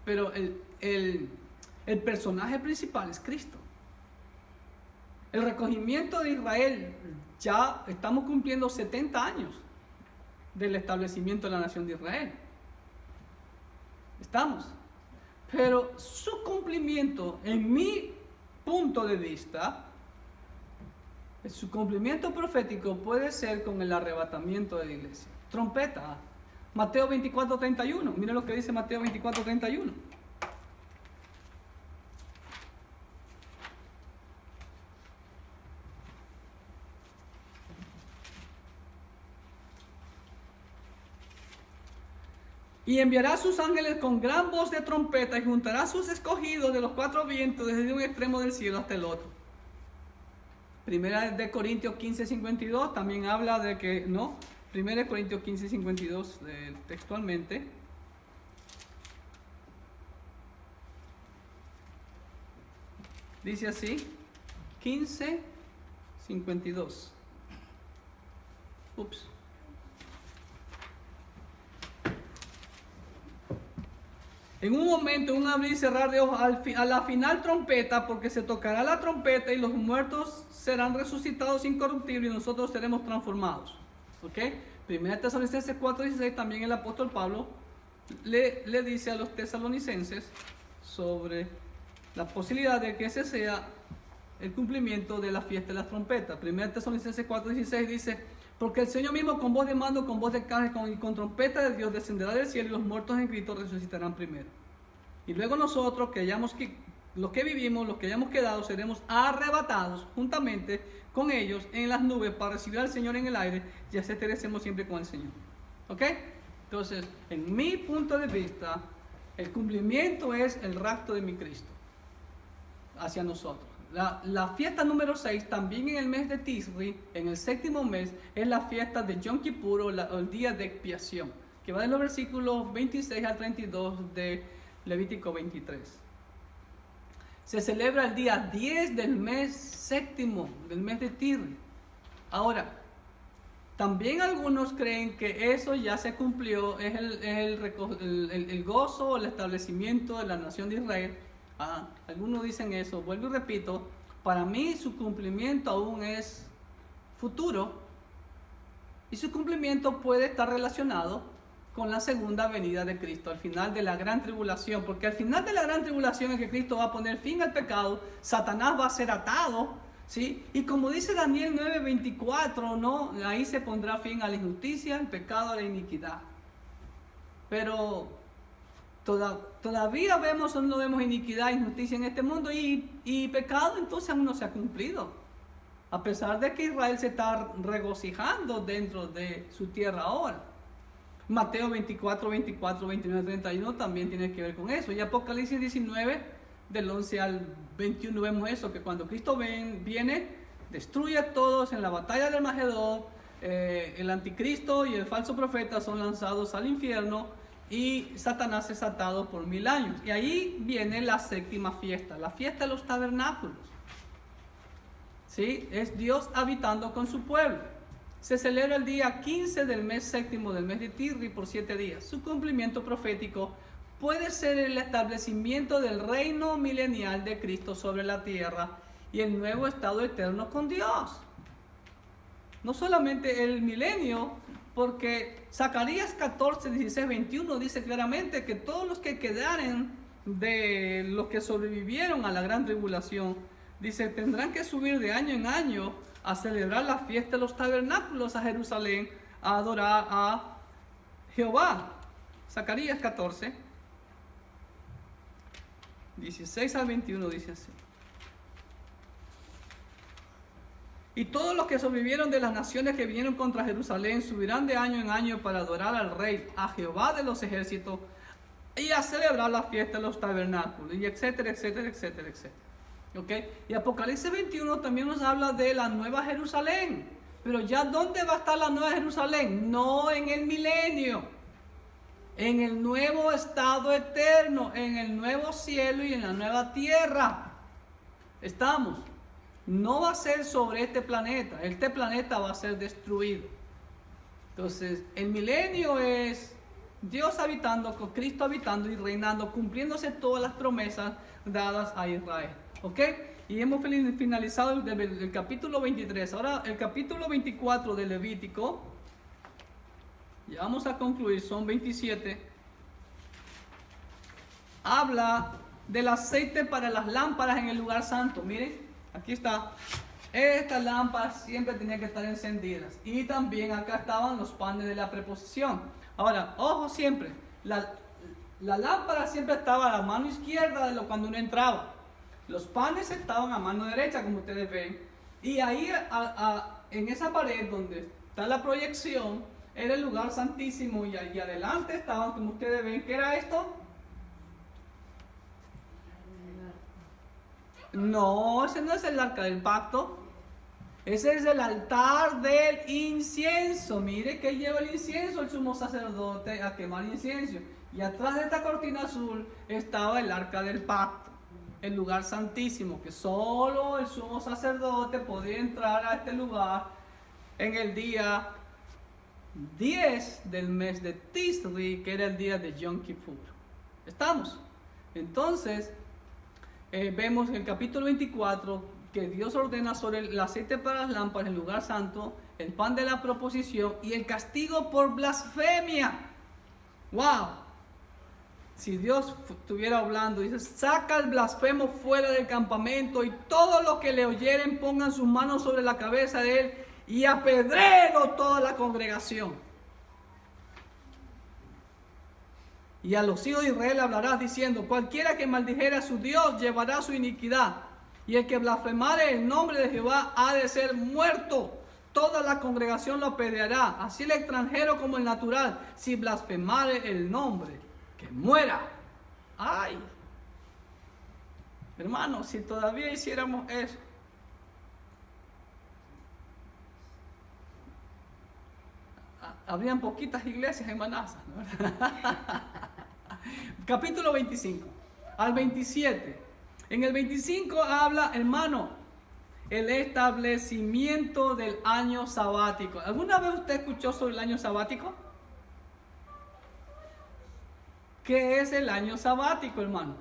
pero el personaje principal es Cristo. El recogimiento de Israel, ya estamos cumpliendo 70 años del establecimiento de la nación de Israel. Estamos. Pero su cumplimiento, en mi punto de vista, su cumplimiento profético puede ser con el arrebatamiento de la iglesia. Trompeta. Mateo 24:31. Mira lo que dice Mateo 24:31. Y enviará a sus ángeles con gran voz de trompeta y juntará a sus escogidos de los 4 vientos desde un extremo del cielo hasta el otro. Primera de Corintios 15:52 también habla de que, no, Primera de Corintios 15:52 textualmente. Dice así, 15:52. Ups. En un momento, un abrir y cerrar de ojos, a la final trompeta, porque se tocará la trompeta y los muertos serán resucitados incorruptibles y nosotros seremos transformados. ¿Ok? Primera Tesalonicenses 4:16, también el apóstol Pablo le dice a los tesalonicenses sobre la posibilidad de que ese sea el cumplimiento de la fiesta de las trompetas. Primera Tesalonicenses 4:16 dice, porque el Señor mismo con voz de mando, con voz de carne y con trompeta de Dios descenderá del cielo y los muertos en Cristo resucitarán primero. Y luego nosotros, los que vivimos, los que hayamos quedado, seremos arrebatados juntamente con ellos en las nubes para recibir al Señor en el aire y así estaremos siempre con el Señor. ¿Ok? Entonces, en mi punto de vista, el cumplimiento es el rapto de mi Cristo hacia nosotros. La fiesta número 6, también en el mes de Tisri, en el séptimo mes, es la fiesta de Yom Kippur o el día de expiación, que va de los versículos 26 al 32 de Levítico 23. Se celebra el día 10 del mes séptimo, del mes de Tisri. Ahora, también algunos creen que eso ya se cumplió, es el gozo, el establecimiento de la nación de Israel. Algunos dicen eso, vuelvo y repito, para mí su cumplimiento aún es futuro y su cumplimiento puede estar relacionado con la segunda venida de Cristo, al final de la gran tribulación, porque al final de la gran tribulación es que Cristo va a poner fin al pecado, Satanás va a ser atado, ¿sí? Y como dice Daniel 9:24, ¿no? Ahí se pondrá fin a la injusticia, al pecado, a la iniquidad. Pero todavía no vemos iniquidad e injusticia en este mundo y pecado entonces aún no se ha cumplido. A pesar de que Israel se está regocijando dentro de su tierra ahora. Mateo 24, 29, 31 también tiene que ver con eso. Y Apocalipsis 19, del 11 al 21 vemos eso, que cuando Cristo viene, destruye a todos en la batalla del Magedón, el anticristo y el falso profeta son lanzados al infierno. Y Satanás es atado por 1000 años. Y ahí viene la séptima fiesta, la fiesta de los tabernáculos. ¿Sí? Es Dios habitando con su pueblo. Se celebra el día 15 del mes séptimo del mes de Tisri por 7 días. Su cumplimiento profético puede ser el establecimiento del reino milenial de Cristo sobre la tierra y el nuevo estado eterno con Dios. No solamente el milenio, porque Zacarías 14, 16, 21 dice claramente que todos los que quedaren de los que sobrevivieron a la gran tribulación, dice, tendrán que subir de año en año a celebrar la fiesta de los tabernáculos a Jerusalén, a adorar a Jehová. Zacarías 14, 16 al 21 dice así. Y todos los que sobrevivieron de las naciones que vinieron contra Jerusalén subirán de año en año para adorar al Rey, a Jehová de los ejércitos, y a celebrar la fiesta de los tabernáculos, y etcétera, etcétera, etcétera, etcétera. ¿Okay? Y Apocalipsis 21 también nos habla de la nueva Jerusalén. Pero ya, ¿dónde va a estar la nueva Jerusalén? No en el milenio. En el nuevo estado eterno, en el nuevo cielo y en la nueva tierra. Estamos. No va a ser sobre este planeta. Este planeta va a ser destruido. Entonces, el milenio es Dios habitando, con Cristo habitando y reinando, cumpliéndose todas las promesas dadas a Israel. ¿Ok? Y hemos finalizado el capítulo 23. Ahora el capítulo 24 de Levítico. Ya vamos a concluir, son 27. Habla del aceite para las lámparas en el lugar santo. Miren, aquí está. Estas lámparas siempre tenían que estar encendidas. Y también acá estaban los panes de la preposición. Ahora, ojo siempre. La lámpara siempre estaba a la mano izquierda de cuando uno entraba. Los panes estaban a mano derecha, como ustedes ven. Y ahí, en esa pared donde está la proyección, era el lugar santísimo. Y allí adelante estaban, como ustedes ven, ¿qué era esto? No, ese no es el arca del pacto. Ese es el altar del incienso. Mire que lleva el incienso el sumo sacerdote a quemar incienso. Y atrás de esta cortina azul estaba el arca del pacto. El lugar santísimo, que solo el sumo sacerdote podía entrar a este lugar en el día 10 del mes de Tisri, que era el día de Yom Kippur. ¿Estamos? Entonces, vemos en el capítulo 24 que Dios ordena sobre el aceite para las lámparas, el lugar santo, el pan de la proposición y el castigo por blasfemia. ¡Wow! Si Dios estuviera hablando, dice, saca al blasfemo fuera del campamento y todos los que le oyeren pongan sus manos sobre la cabeza de él y apedréelo toda la congregación. Y a los hijos de Israel hablarás diciendo, cualquiera que maldijera a su Dios llevará su iniquidad, y el que blasfemare el nombre de Jehová ha de ser muerto. Toda la congregación lo apedreará, así el extranjero como el natural, si blasfemare el nombre. Que muera. Ay, hermano, si todavía hiciéramos eso, habrían poquitas iglesias en Manassas, ¿no? Capítulo 25 al 27. En el 25 habla, hermano, el establecimiento del año sabático. ¿Alguna vez usted escuchó sobre el año sabático? ¿Qué es el año sabático, hermano?